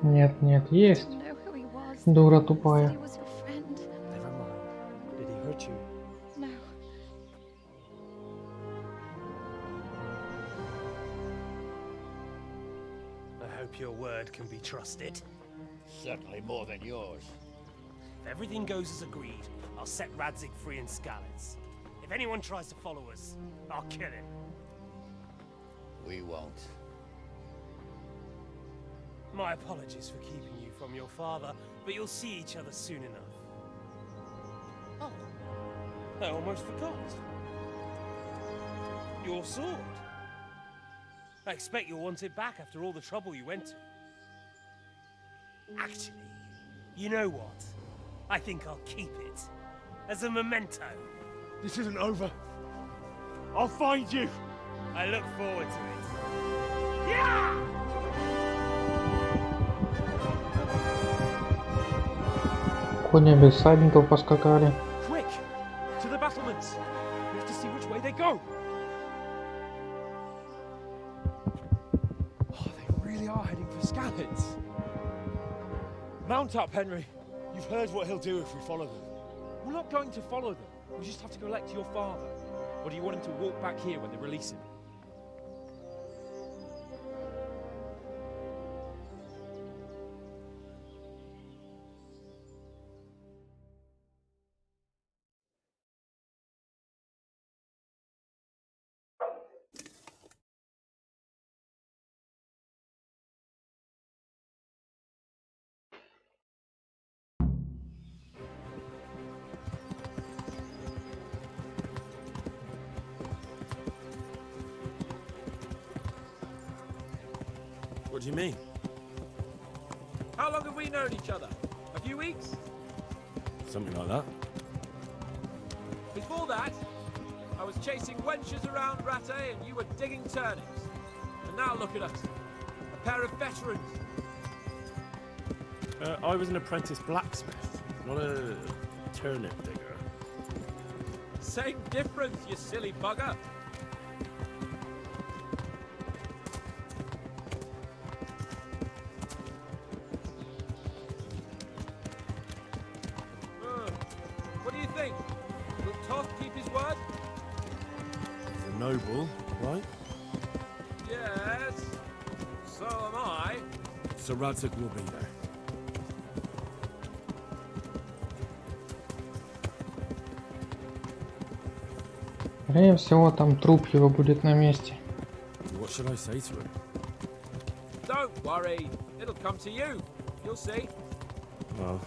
Нет, нет, есть. I didn't know who he was. Дура He тупая. said he was your friend. Never mind. Did he hurt you? No. hope your word can be trusted. Certainly more than yours. If everything goes as agreed, I'll set Radzig free in Skalitz. If anyone tries to follow us, I'll kill him. We won't. My apologies for keeping you from your father, but you'll see each other soon enough. Oh, I almost forgot. Your sword. I expect you'll want it back after all the trouble you went to. Actually, you know what? I think I'll keep it. As a memento. This isn't over. I'll find you. I look forward to it. Yeah! Кони без всадников поскакали. Quick! To the battlements! We have to see which way they go! Oh, they really are heading for Skalitz. Mount up, Henry. You've heard what he'll do if we follow them. We're not going to follow them. We just have to collect your father. Or do you want him to walk back here when they release him? What do you mean? How long have we known each other? A few weeks? Something like that. Before that, I was chasing wenches around Rattay and you were digging turnips. And now look at us. A pair of veterans. I was an apprentice blacksmith, not a turnip digger. Same difference, you silly bugger. What do you think? Will Toth keep his word? He's a noble, right? Yes. So am I. So Radzig will be there. Скорее всего, там труп его будет на месте. What should I say to him? Don't worry. It'll come to you. You'll see. Well,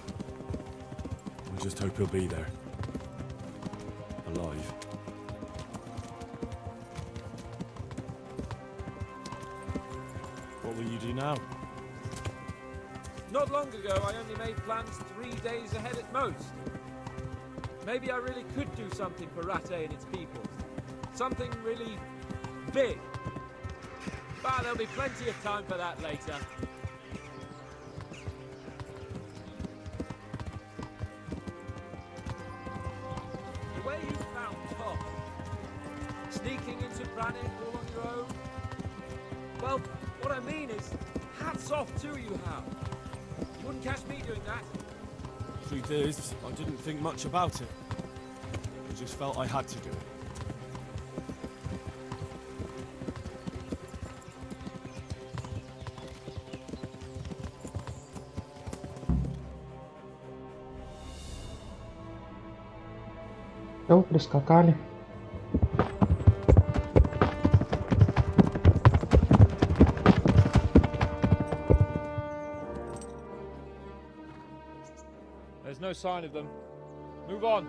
I just hope he'll be there. Alive. What will you do now? Not long ago, I only made plans 3 days ahead at most. Maybe I really could do something for Rattay and its people. Something really big. But there'll be plenty of time for that later. The way you found Tom, sneaking into Brannick all on your own. Well, what I mean is, hats off to you, Hal. You wouldn't catch me doing that. Truth is, I didn't think much about it. I just felt I had to do it. Все, прискакали. There's no sign of them. Move on.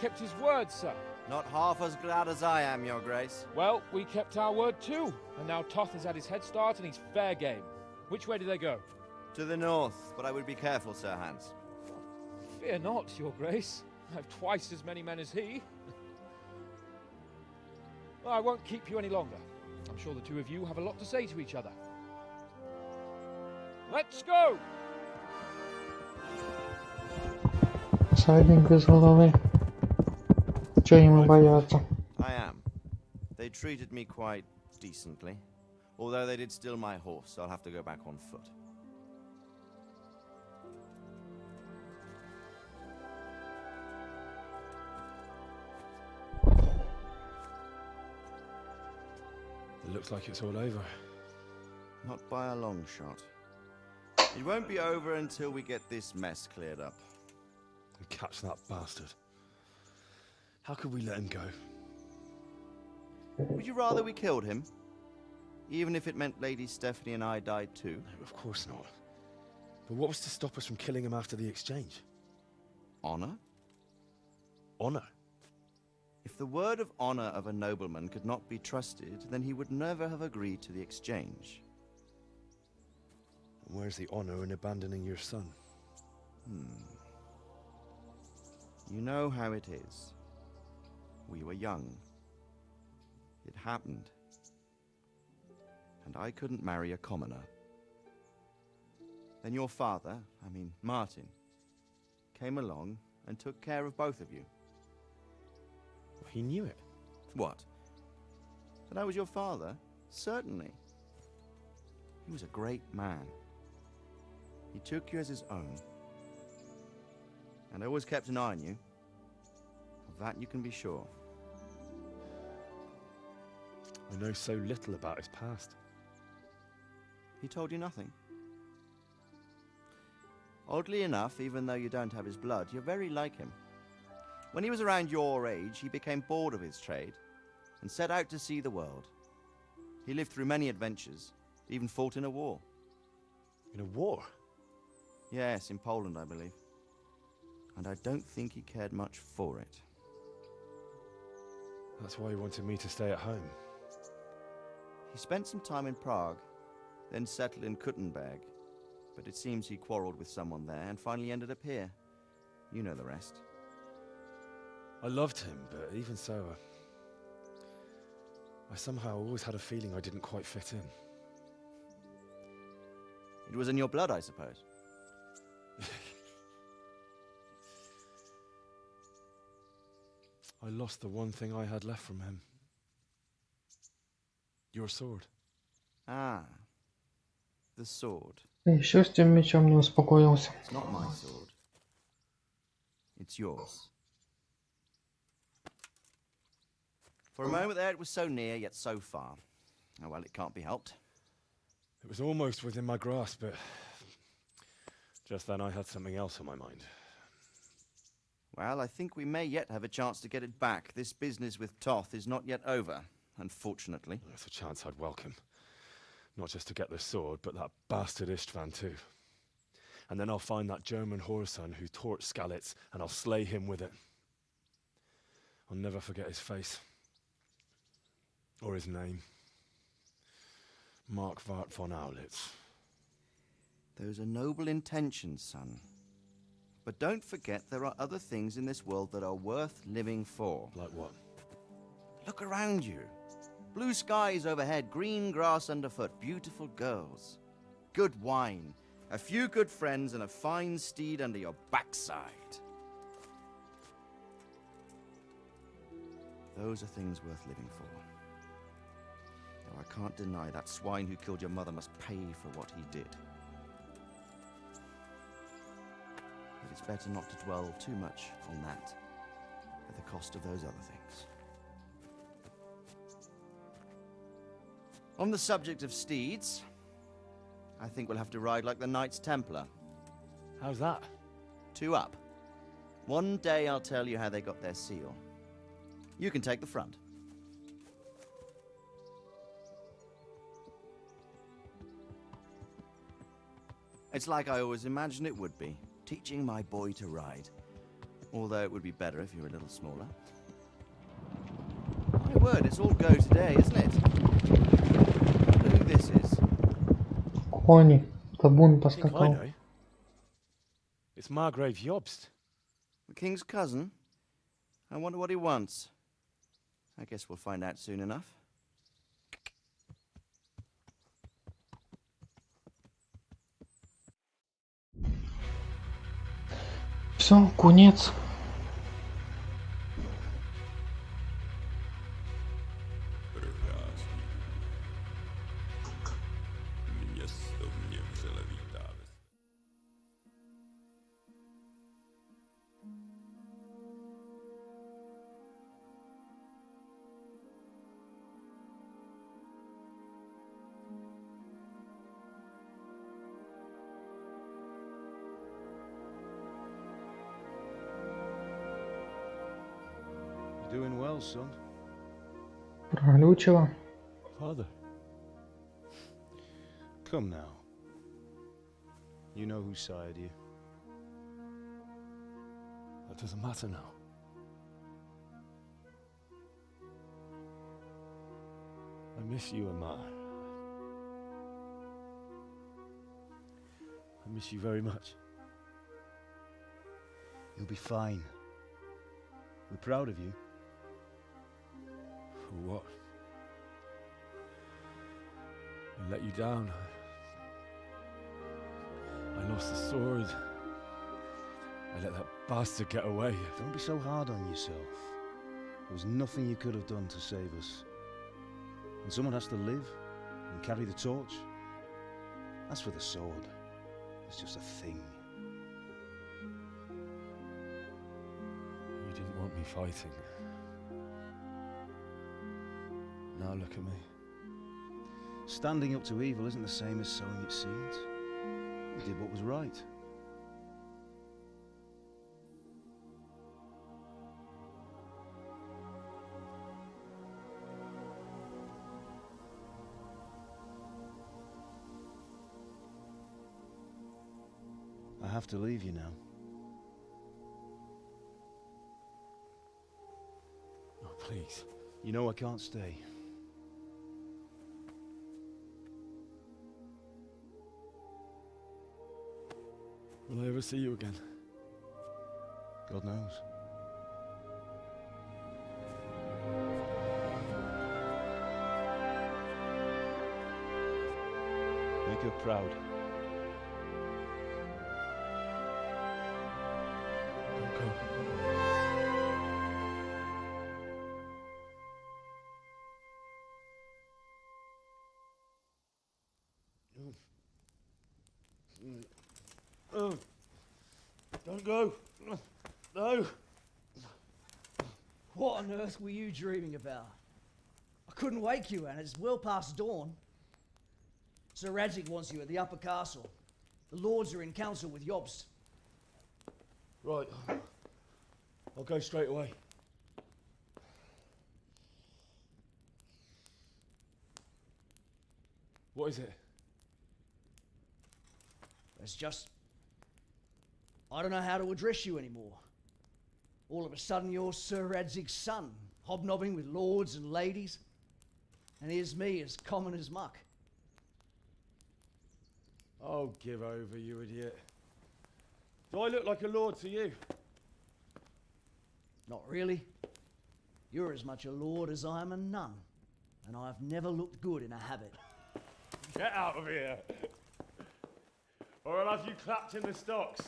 Kept his word, sir. Not half as glad as I am, Your Grace. Well, we kept our word too, and now Toth has had his head start and he's fair game. Which way do they go? To the north, but I would be careful, Sir Hans. Fear not, Your Grace. I have twice as many men as he. Well, I won't keep you any longer. I'm sure the two of you have a lot to say to each other. Let's go! Всадник без головы. Чё ему бояться? I am. They treated me quite decently. Although they did steal my horse, so I'll have to go back on foot. It looks like it's all over. Not by a long shot. It won't be over until we get this mess cleared up. And catch that bastard. How could we let him go? Would you rather we killed him? Even if it meant Lady Stephanie and I died too? No, of course not. But what was to stop us from killing him after the exchange? Honor? Honor? If the word of honor of a nobleman could not be trusted, then he would never have agreed to the exchange. And where's the honor in abandoning your son? You know how it is. We were young. It happened. And I couldn't marry a commoner. Then your father, Martin, came along and took care of both of you. Well, he knew it. What? That I was your father? Certainly. He was a great man. He took you as his own. And always kept an eye on you. Of that you can be sure. I know so little about his past. He told you nothing? Oddly enough, even though you don't have his blood, you're very like him. When he was around your age, he became bored of his trade and set out to see the world. He lived through many adventures, even fought in a war. In a war? Yes, in Poland, I believe. And I don't think he cared much for it. That's why he wanted me to stay at home. He spent some time in Prague, then settled in Kuttenberg. But it seems he quarreled with someone there and finally ended up here. You know the rest. I loved him, but even so, I somehow always had a feeling I didn't quite fit in. It was in your blood, I suppose. I lost the one thing I had left from him. Your sword. Ah. The sword. Еще с тем мечом не успокоился. It's not my sword. It's yours. For a moment there it was so near, yet so far. Oh well, it can't be helped. It was almost within my grasp, but just then I had something else on my mind. Well, I think we may yet have a chance to get it back. This business with Toth is not yet over, unfortunately. That's a chance I'd welcome. Not just to get the sword, but that bastard Istvan too. And then I'll find that German whoreson who torched Skalitz, and I'll slay him with it. I'll never forget his face. Or his name. Mark Vart von Aulitz. Those are noble intentions, son. But don't forget there are other things in this world that are worth living for. Like what? Look around you. Blue skies overhead, green grass underfoot, beautiful girls. Good wine, a few good friends, and a fine steed under your backside. Those are things worth living for. Though I can't deny that swine who killed your mother must pay for what he did. But it's better not to dwell too much on that at the cost of those other things. On the subject of steeds, I think we'll have to ride like the Knights Templar. How's that? 2 up. One day I'll tell you how they got their seal. You can take the front. It's like I always imagined it would be, teaching my boy to ride. Although it would be better if you were a little smaller. My word, it's all go today, isn't it? I wonder who this is. Кони. Табун I поскакал. know. It's Margrave Jobst. The king's cousin? I wonder what he wants. I guess we'll find out soon enough. Все, конец. well, son. Проглючило. Father. Come now. You know who sired you. That doesn't matter now. I miss you, Emma. I miss you very much. You'll be fine. We're proud of you. For what? I let you down. I lost the sword. I let that bastard get away. Don't be so hard on yourself. There was nothing you could have done to save us. And someone has to live and carry the torch. As for the sword, it's just a thing. You didn't want me fighting. Now look at me. Standing up to evil isn't the same as sowing its seeds. You did what was right. I have to leave you now. Oh, please. You know I can't stay. Will I ever see you again? God knows. Make her proud. Don't go. Oh, don't go. No. What on earth were you dreaming about? I couldn't wake you, and it's well past dawn. Sir Radzik wants you at the upper castle. The lords are in council with Jobst. Right. I'll go straight away. What is it? It's just... I don't know how to address you anymore. All of a sudden you're Sir Radzig's son, hobnobbing with lords and ladies. And here's me, as common as muck. Oh, give over, you idiot. Do I look like a lord to you? Not really. You're as much a lord as I am a nun. And I've never looked good in a habit. Get out of here! Or I'll have you clapped in the stocks.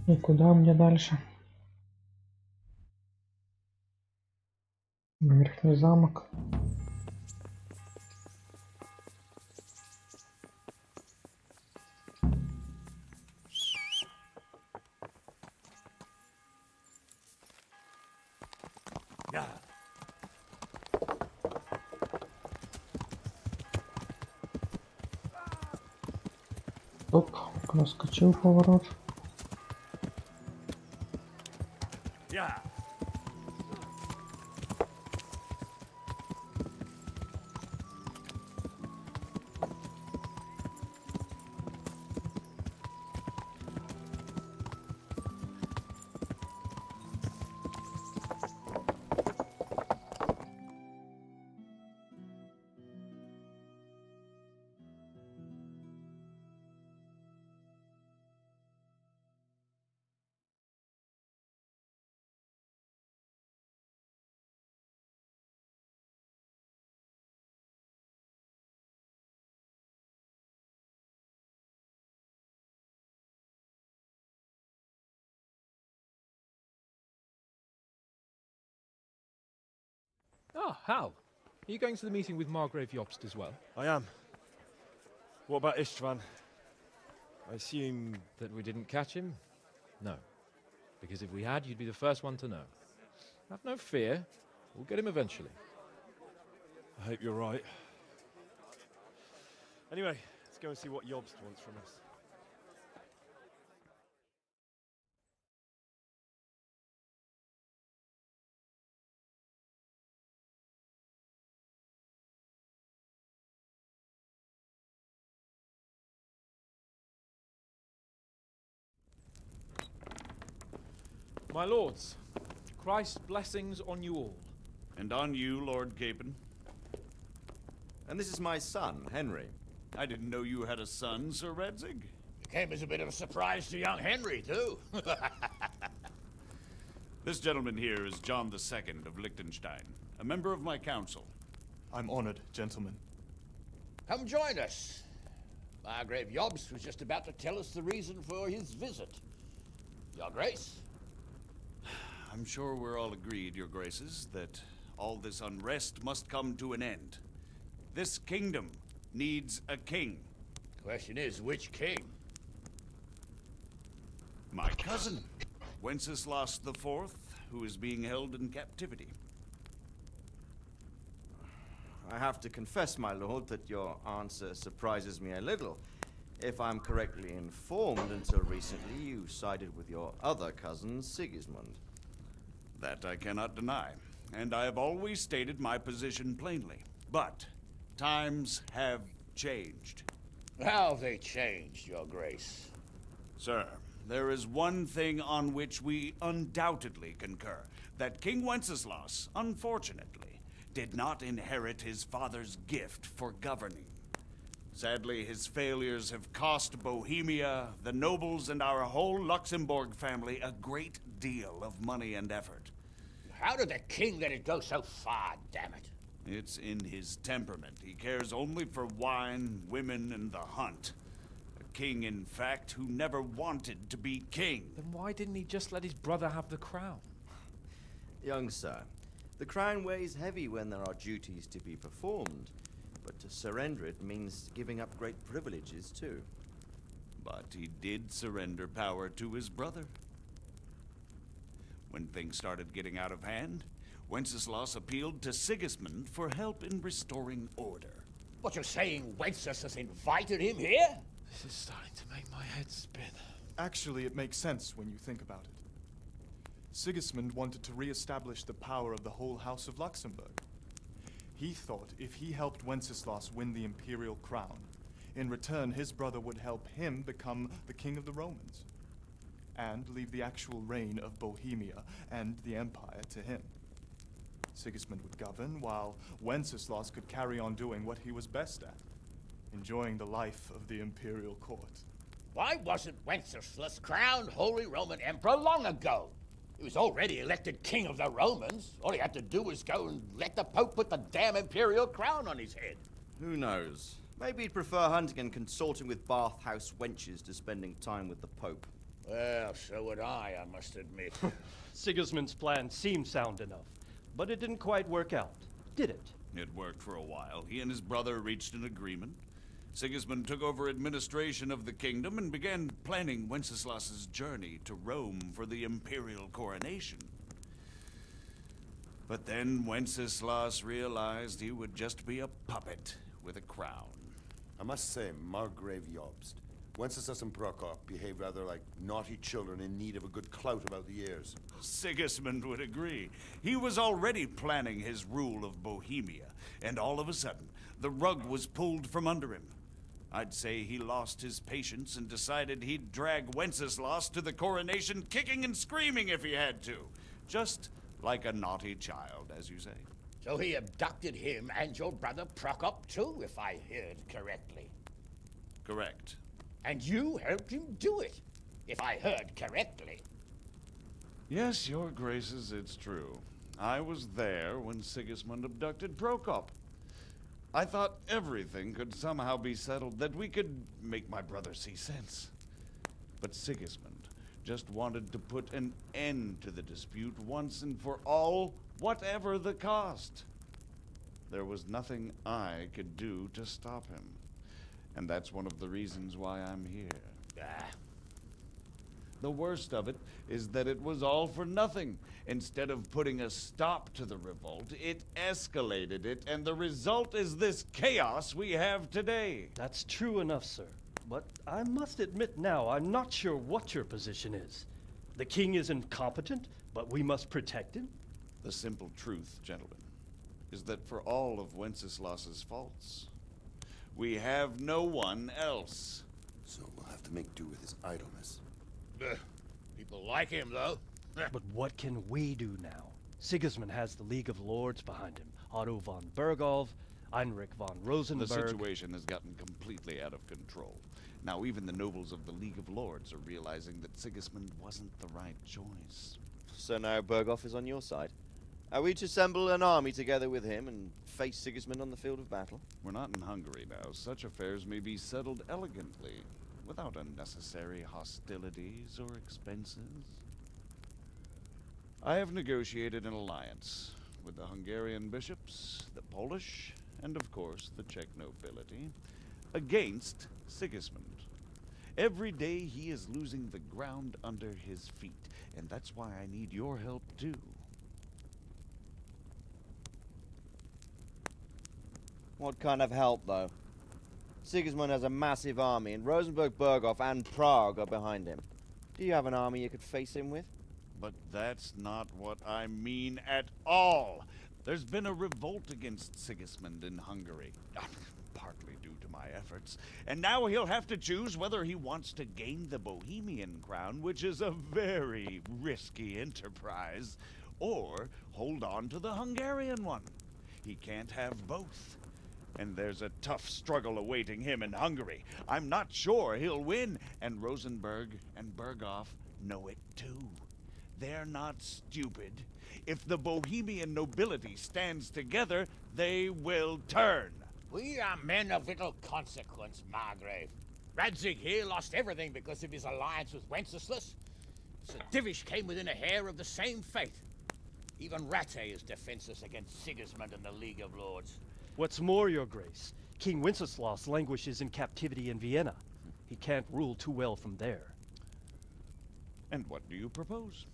И куда мне дальше? На верхний замок. Оп, проскочил поворот. Ah, Hal. Are you going to the meeting with Margrave Jobst as well? I am. What about Istvan? I assume... That we didn't catch him? No. Because if we had, you'd be the first one to know. Have no fear. We'll get him eventually. I hope you're right. Anyway, let's go and see what Jobst wants from us. My lords, Christ's blessings on you all. And on you, Lord Capon. And this is my son, Henry. I didn't know you had a son, Sir Redzig. It came as a bit of a surprise to young Henry, too. This gentleman here is John II of Liechtenstein, a member of my council. I'm honored, gentlemen. Come join us. Margrave Jobst was just about to tell us the reason for his visit. Your Grace? I'm sure we're all agreed, Your Graces, that all this unrest must come to an end. This kingdom needs a king. Question is, which king? My cousin, Wenceslas IV, who is being held in captivity. I have to confess, my lord, that your answer surprises me a little. If I'm correctly informed, until recently you sided with your other cousin, Sigismund. That I cannot deny, and I have always stated my position plainly. But times have changed. How have they changed, Your Grace? Sir, there is one thing on which we undoubtedly concur. That King Wenceslas, unfortunately, did not inherit his father's gift for governing. Sadly, his failures have cost Bohemia, the nobles, and our whole Luxembourg family a great deal of money and effort. How did the king let it go so far, damn it? It's in his temperament. He cares only for wine, women, and the hunt. A king, in fact, who never wanted to be king. Then why didn't he just let his brother have the crown? Young sir, the crown weighs heavy when there are duties to be performed, but to surrender it means giving up great privileges too. But he did surrender power to his brother. When things started getting out of hand, Wenceslas appealed to Sigismund for help in restoring order. What, you're saying Wenceslas invited him here? This is starting to make my head spin. Actually, it makes sense when you think about it. Sigismund wanted to re-establish the power of the whole House of Luxembourg. He thought if he helped Wenceslas win the imperial crown, in return his brother would help him become the king of the Romans, and leave the actual reign of Bohemia and the empire to him. Sigismund would govern, while Wenceslas could carry on doing what he was best at, enjoying the life of the imperial court. Why wasn't Wenceslas crowned Holy Roman Emperor long ago? He was already elected king of the Romans. All he had to do was go and let the Pope put the damn imperial crown on his head. Who knows? Maybe he'd prefer hunting and consorting with bathhouse wenches to spending time with the Pope. Well, so would I must admit. Sigismund's plan seemed sound enough, but it didn't quite work out, did it? It worked for a while. He and his brother reached an agreement. Sigismund took over administration of the kingdom and began planning Wenceslas's journey to Rome for the imperial coronation. But then Wenceslas realized he would just be a puppet with a crown. I must say, Margrave Jobst, Wenceslas and Prokop behave rather like naughty children in need of a good clout about the ears. Sigismund would agree. He was already planning his rule of Bohemia, and all of a sudden, the rug was pulled from under him. I'd say he lost his patience and decided he'd drag Wenceslas to the coronation kicking and screaming if he had to. Just like a naughty child, as you say. So he abducted him and your brother Prokop too, if I heard correctly. Correct. And you helped him do it, if I heard correctly. Yes, your graces, it's true. I was there when Sigismund abducted Prokop. I thought everything could somehow be settled, that we could make my brother see sense. But Sigismund just wanted to put an end to the dispute once and for all, whatever the cost. there was nothing I could do to stop him. And that's one of the reasons why I'm here. The worst of it is that it was all for nothing. Instead of putting a stop to the revolt, it escalated it, and the result is this chaos we have today. That's true enough, sir. But I must admit now, I'm not sure what your position is. The king is incompetent, but we must protect him? The simple truth, gentlemen, is that for all of Wenceslas's faults, we have no one else. So we'll have to make do with his idleness. People like him, though. But what can we do now? Sigismund has the League of Lords behind him. Otto von Berghoff, Heinrich von Rosenberg. The situation has gotten completely out of control. Now even the nobles of the League of Lords are realizing that Sigismund wasn't the right choice. So now Berghoff is on your side. Are we to assemble an army together with him and face Sigismund on the field of battle? We're not in Hungary now. Such affairs may be settled elegantly, without unnecessary hostilities or expenses. I have negotiated an alliance with the Hungarian bishops, the Polish, and of course the Czech nobility, against Sigismund. Every day he is losing the ground under his feet, and that's why I need your help too. What kind of help, though? Sigismund has a massive army, and Rosenberg, Berghoff, and Prague are behind him. Do you have an army you could face him with? But that's not what I mean at all. There's been a revolt against Sigismund in Hungary, partly due to my efforts, and now he'll have to choose whether he wants to gain the Bohemian crown, which is a very risky enterprise, or hold on to the Hungarian one. He can't have both. And there's a tough struggle awaiting him in Hungary. I'm not sure he'll win, and Rosenberg and Berghoff know it too. They're not stupid. If the Bohemian nobility stands together, they will turn. We are men of little consequence, Margrave. Radzig here lost everything because of his alliance with Wenceslas. Sir Divish came within a hair of the same fate. Even Rattay is defenseless against Sigismund and the League of Lords. What's more, your grace, King Wenceslas languishes in captivity in Vienna. He can't rule too well from there. And what do you propose?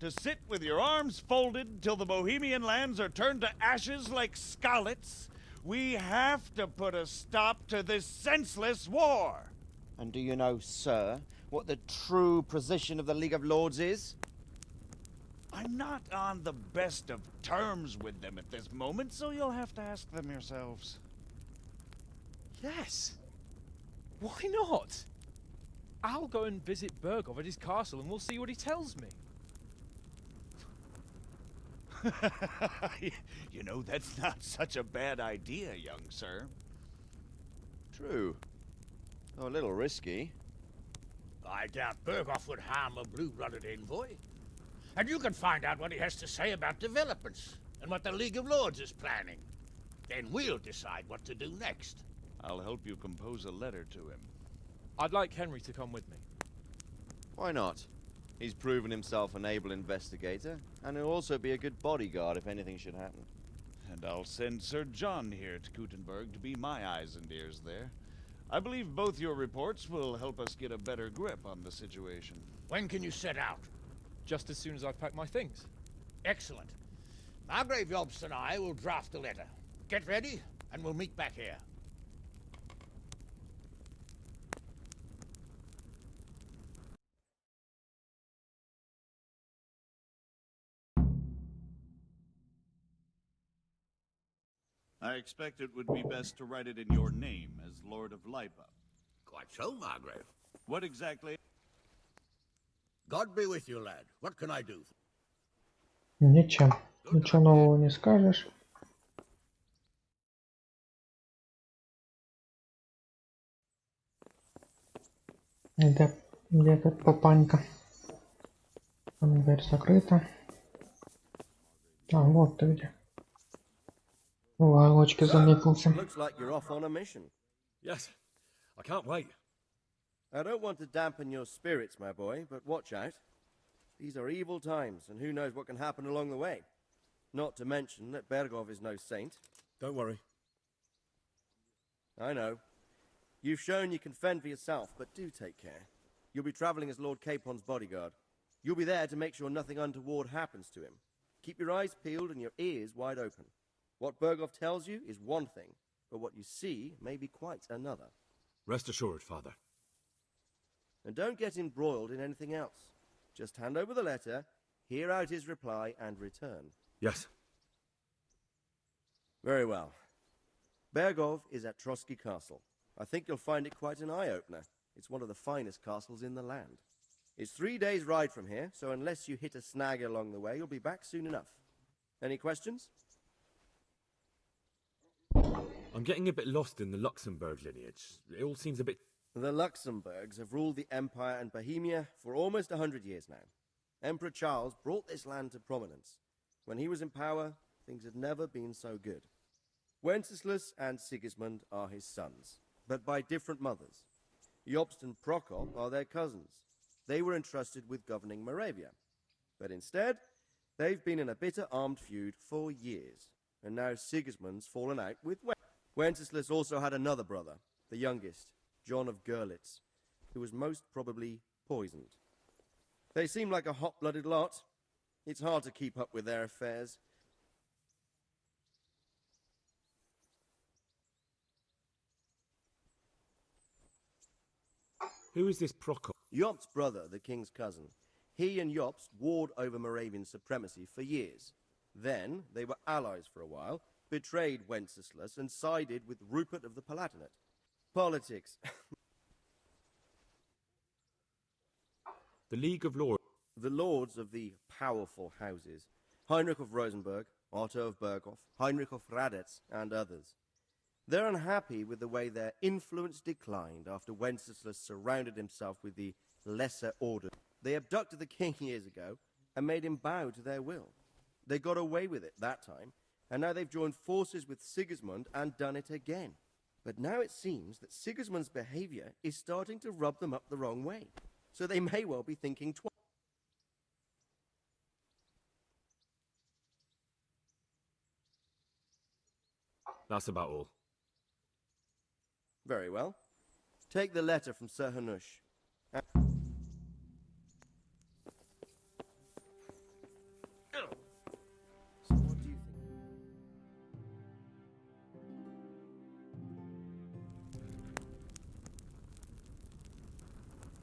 To sit with your arms folded till the Bohemian lands are turned to ashes like Skalitz? We have to put a stop to this senseless war! And do you know, sir, what the true position of the League of Lords is? I'm not on the best of terms with them at this moment, so you'll have to ask them yourselves. Yes. Why not? I'll go and visit Berghoff at his castle and we'll see what he tells me. You know, that's not such a bad idea, young sir. True. Though a little risky. I doubt Berghoff would harm a blue-blooded envoy. And you can find out what he has to say about developments and what the League of Lords is planning. Then we'll decide what to do next. I'll help you compose a letter to him. I'd like Henry to come with me. Why not? He's proven himself an able investigator, and he'll also be a good bodyguard if anything should happen. And I'll send Sir John here to Kuttenberg to be my eyes and ears there. I believe both your reports will help us get a better grip on the situation. When can you set out? Just as soon as I've packed my things. Excellent. Margrave Jobst and I will draft a letter. Get ready, and we'll meet back here. I expect it would be best to write it in your name as Lord of Lipa. Quite so, Margrave. What exactly? God be with you, lad. What can I do? Ничем. Ничего нового не скажешь. Где тут папанька? Там дверь закрыта. А, вот ты где. В уголочке заметился. Looks like you're off on a mission. Yes, I can't wait. I don't want to dampen your spirits, my boy, but watch out. These are evil times, and who knows what can happen along the way. Not to mention that Berghoff is no saint. Don't worry. I know. You've shown you can fend for yourself, but do take care. You'll be traveling as Lord Capon's bodyguard. You'll be there to make sure nothing untoward happens to him. Keep your eyes peeled and your ears wide open. What Berghoff tells you is one thing, but what you see may be quite another. Rest assured, Father. And don't get embroiled in anything else. Just hand over the letter, hear out his reply, and return. Yes. Very well. Berghoff is at Trotsky Castle. I think you'll find it quite an eye-opener. It's one of the finest castles in the land. It's 3 days' ride from here, so unless you hit a snag along the way, you'll be back soon enough. Any questions? I'm getting a bit lost in the Luxembourg lineage. It all seems a bit... The Luxembourgs have ruled the Empire and Bohemia for almost 100 years now. Emperor Charles brought this land to prominence. When he was in power, things had never been so good. Wenceslas and Sigismund are his sons, but by different mothers. Jobst and Prokop are their cousins. They were entrusted with governing Moravia. But instead, they've been in a bitter armed feud for years. And now Sigismund's fallen out with Wenceslas also had another brother, the youngest, John of Görlitz, who was most probably poisoned. They seem like a hot-blooded lot. It's hard to keep up with their affairs. Who is this Prokop? Jobst's brother, the king's cousin. He and Jobst warred over Moravian supremacy for years. Then they were allies for a while, betrayed Wenceslas, and sided with Rupert of the Palatinate. Politics. The League of Lords. The lords of the powerful houses. Heinrich of Rosenberg, Otto of Berghoff, Heinrich of Radetz, and others. They're unhappy with the way their influence declined after Wenceslas surrounded himself with the lesser order. They abducted the king years ago and made him bow to their will. They got away with it that time, and now they've joined forces with Sigismund and done it again. But now it seems that Sigismund's behavior is starting to rub them up the wrong way. So they may well be thinking twice. That's about all. Very well. Take the letter from Sir Hanush. So what do you think?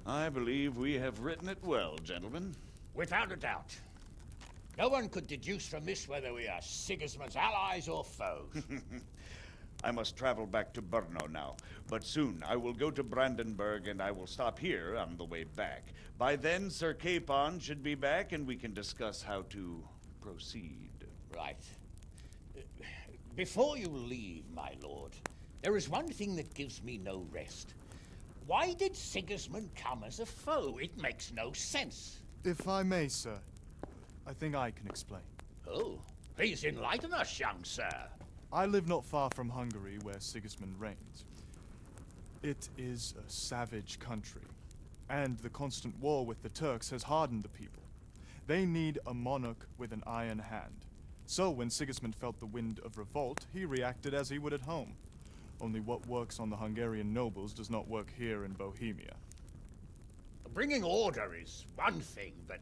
I believe we have written it well, gentlemen. Without a doubt. No one could deduce from this whether we are Sigismund's allies or foes. I must travel back to Brno now, but soon I will go to Brandenburg and I will stop here on the way back. By then, Sir Capon should be back and we can discuss how to proceed. Right. Before you leave, my lord, there is one thing that gives me no rest. Why did Sigismund come as a foe? It makes no sense. If I may, sir, I think I can explain. Oh, please enlighten us, young sir. I live not far from Hungary, where Sigismund reigns. It is a savage country, and the constant war with the Turks has hardened the people. They need a monarch with an iron hand. So when Sigismund felt the wind of revolt, he reacted as he would at home. Only what works on the Hungarian nobles does not work here in Bohemia. Bringing order is one thing, but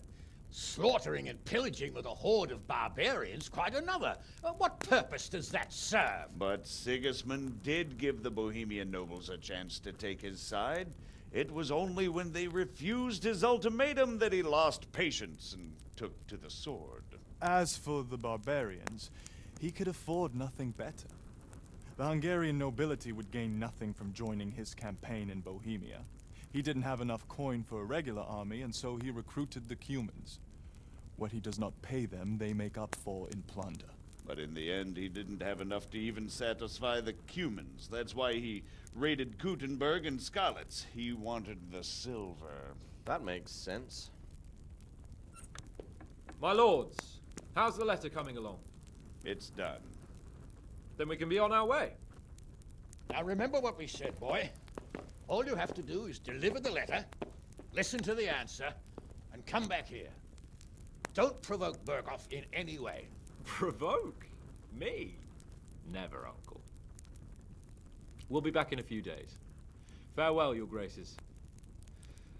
slaughtering and pillaging with a horde of barbarians quite another. What purpose does that serve? But Sigismund did give the Bohemian nobles a chance to take his side. It was only when they refused his ultimatum that he lost patience and took to the sword. As for the barbarians, he could afford nothing better. The Hungarian nobility would gain nothing from joining his campaign in Bohemia. He didn't have enough coin for a regular army, and so he recruited the Cumans. What he does not pay them, they make up for in plunder. But in the end, he didn't have enough to even satisfy the Cumans. That's why he raided Kuttenberg and Skalitz. He wanted the silver. That makes sense. My lords, how's the letter coming along? It's done. Then we can be on our way. Now remember what we said, boy. All you have to do is deliver the letter, listen to the answer, and come back here. Don't provoke Berghoff in any way. Provoke? Me? Never, Uncle. We'll be back in a few days. Farewell, your graces.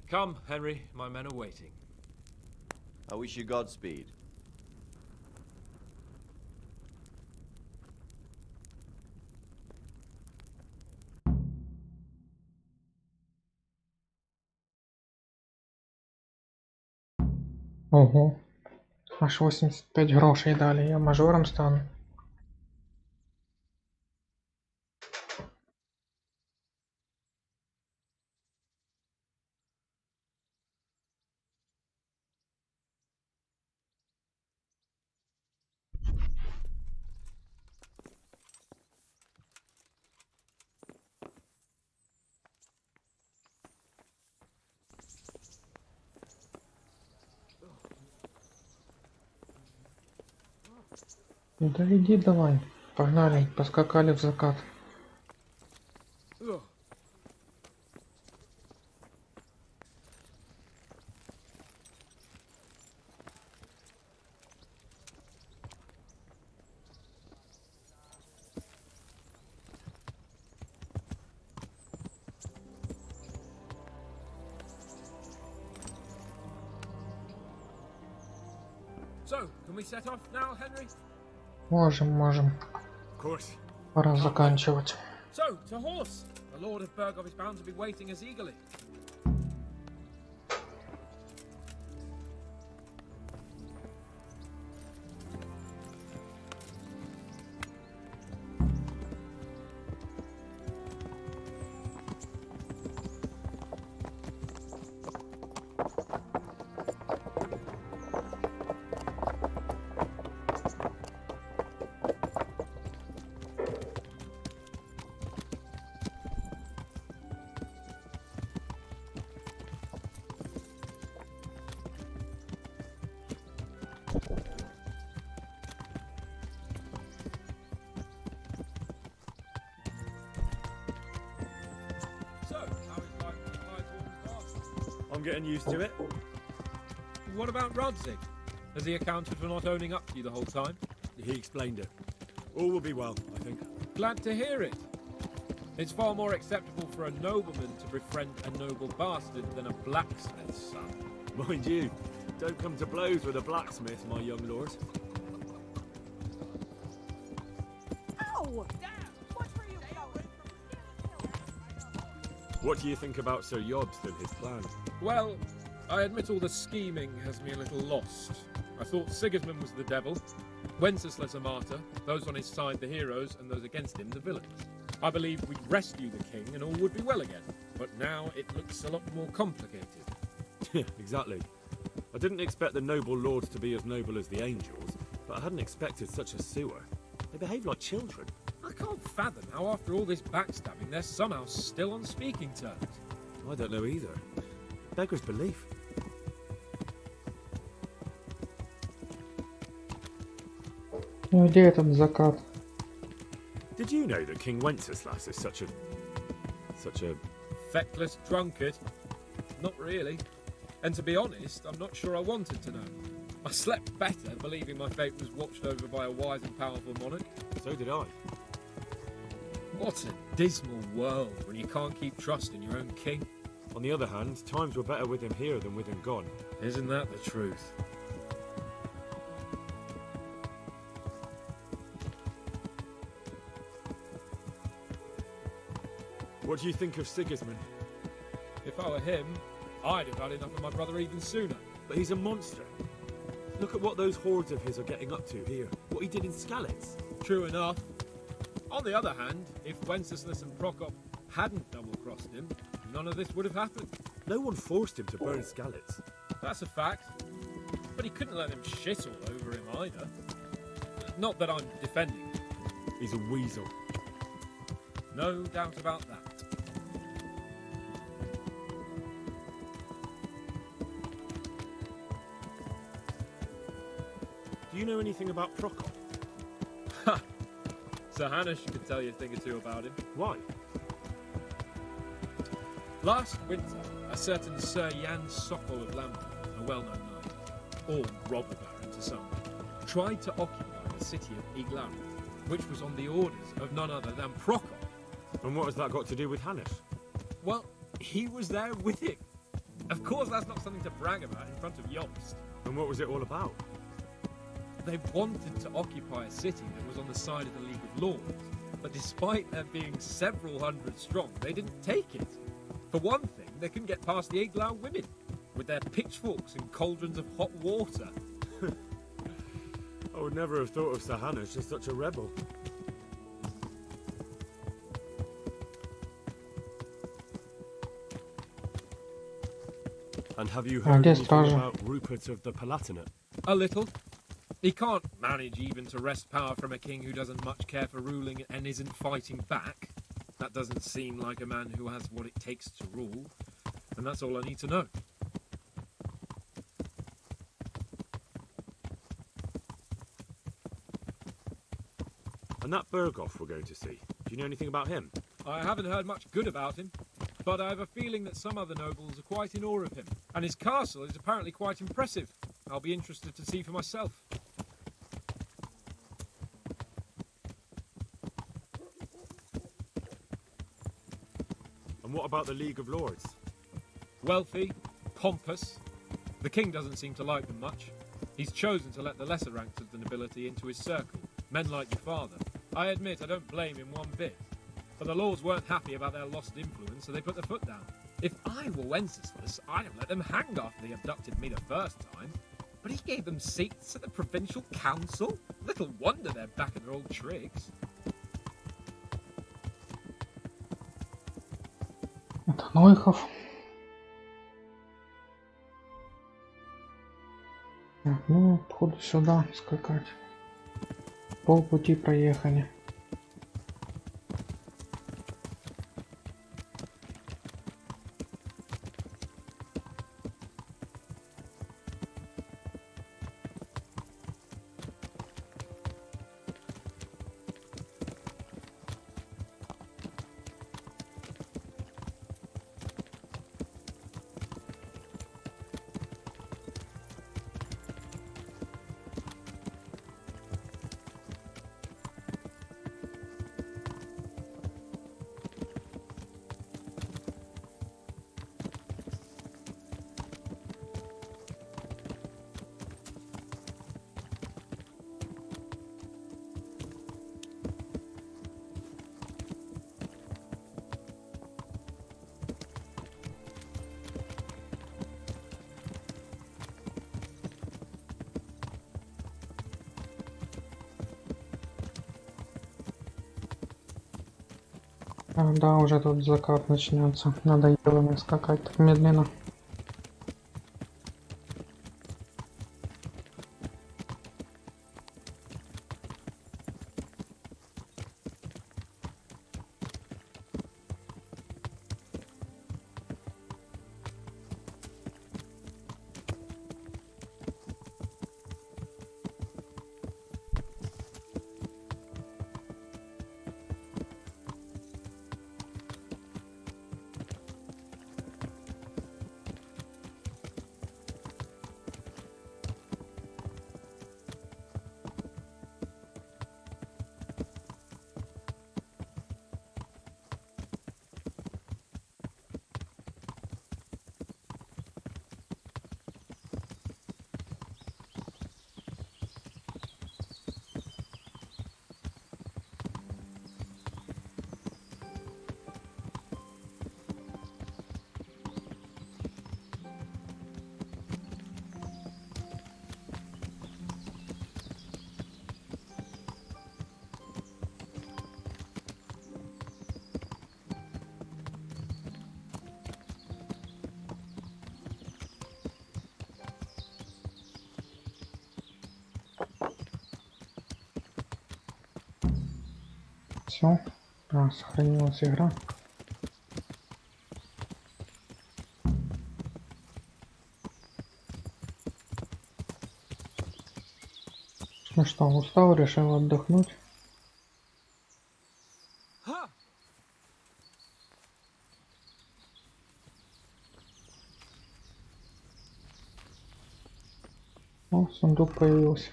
Come, Henry, my men are waiting. I wish you Godspeed. Ого. Аж 85 грошей дали, я мажором стану. Да иди давай. Погнали, поскакали в закат. So, can we set off now, Henry? Можем. Of course. Пора заканчивать. So, to horse! The Lord of Bergov is bound to be waiting as eagerly. I'm getting used to it. What about Rodzig? Has he accounted for not owning up to you the whole time? He explained it. All will be well, I think. Glad to hear it. It's far more acceptable for a nobleman to befriend a noble bastard than a blacksmith's son. Mind you, don't come to blows with a blacksmith, my young lord. Ow! What do you think about Sir Yobst and his plan? Well, I admit all the scheming has me a little lost. I thought Sigismund was the devil, Wenceslas a martyr, those on his side the heroes, and those against him the villains. I believed we'd rescue the king and all would be well again, but now it looks a lot more complicated. Exactly. I didn't expect the noble lords to be as noble as the angels, but I hadn't expected such a sewer. They behave like children. I can't fathom how after all this backstabbing they're somehow still on speaking terms. I don't know either. Beggars belief. Ну где этот закат? Did you know that King Wenceslas is such a feckless drunkard? Not really. And to be honest, I'm not sure I wanted to know. I slept better believing my fate was watched over by a wise and powerful monarch. So did I. What a dismal world when you can't keep trusting your own king. On the other hand, times were better with him here than with him gone. Isn't that the truth? What do you think of Sigismund? If I were him, I'd have had enough of my brother even sooner. But he's a monster. Look at what those hordes of his are getting up to here. What he did in Skalitz. True enough. On the other hand, if Wenceslas and Prokop hadn't double-crossed him, none of this would have happened. No one forced him to burn Skalitz. That's a fact. But he couldn't let them shit all over him either. Not that I'm defending him. He's a weasel. No doubt about that. Do you know anything about Prokop? Ha! Sir Hanush could tell you a thing or two about him. Why? Last winter, a certain Sir Jan Sokol of Lambert, a well-known knight, or robber baron to some, tried to occupy the city of Iglar. which was on the orders of none other than Prokop. And what has that got to do with Hannes? Well, he was there with him. Of course, that's not something to brag about in front of Jobst. And what was it all about? They wanted to occupy a city that was on the side of the League of Lords, but despite there being several hundred strong, they didn't take it. For one thing, they couldn't get past the Eglau women, with their pitchforks and cauldrons of hot water. I would never have thought of Sir Hannes as such a rebel. And have you heard anything about Rupert of the Palatinate? A little. He can't manage even to wrest power from a king who doesn't much care for ruling and isn't fighting back. That doesn't seem like a man who has what it takes to rule. And that's all I need to know. And that Berghoff we're going to see, do you know anything about him? I haven't heard much good about him, but I have a feeling that some other nobles are quite in awe of him. And his castle is apparently quite impressive. I'll be interested to see for myself. And what about the League of Lords? Wealthy, pompous. The king doesn't seem to like them much. He's chosen to let the lesser ranks of the nobility into his circle, men like your father. I admit I don't blame him one bit. But the lords weren't happy about their lost influence, so they put their foot down. If I were Wenceslas, I'd have let them hang after they abducted me the first time. But he gave them seats at the provincial council? Little wonder they're back at their old tricks. Это Нойхов. Ну, походу сюда скакать. Полпути проехали. Да, уже тут закат начнется. Надоело мне скакать так медленно. Все, сохранилась игра. Ну что, устал, решил отдохнуть. О, сундук появился.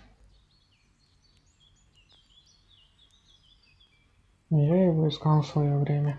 войскам в свое время.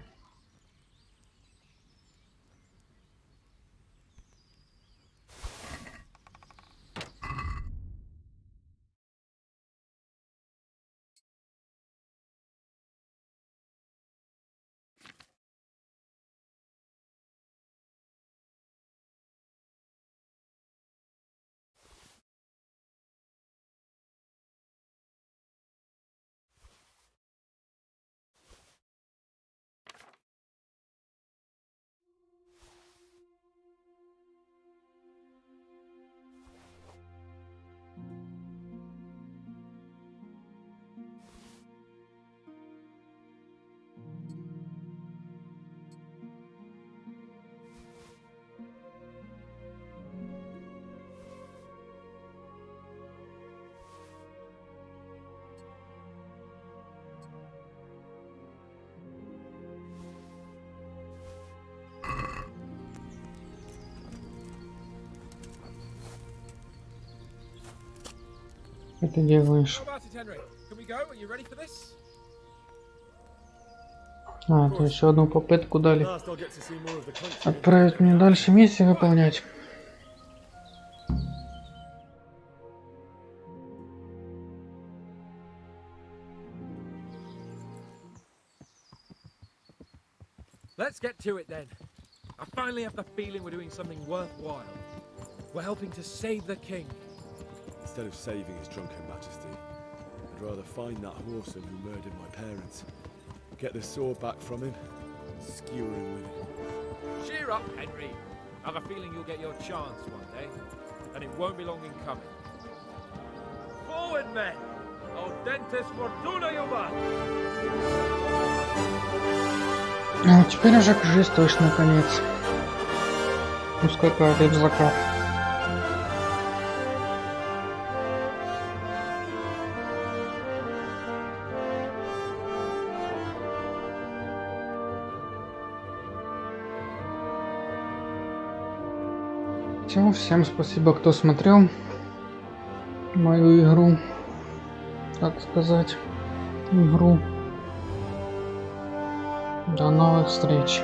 Что ты делаешь? А, то еще одну попытку дали. Отправить мне дальше миссии выполнять. Let's get to it then. I finally have the feeling we're doing something worthwhile. We're helping to save the king. Instead of saving his drunken majesty, I'd rather find that whoreson who murdered my parents, get the sword back from him, and skewer him with it. Cheer up, Henry. I have a feeling you'll get your chance one day, and it won't be long in coming. Forward, men! Audentes fortuna juvat! Ну, теперь уже кажись точно конец. Ускакали в закат. Все, всем спасибо, кто смотрел мою игру, так сказать, игру. До новых встреч.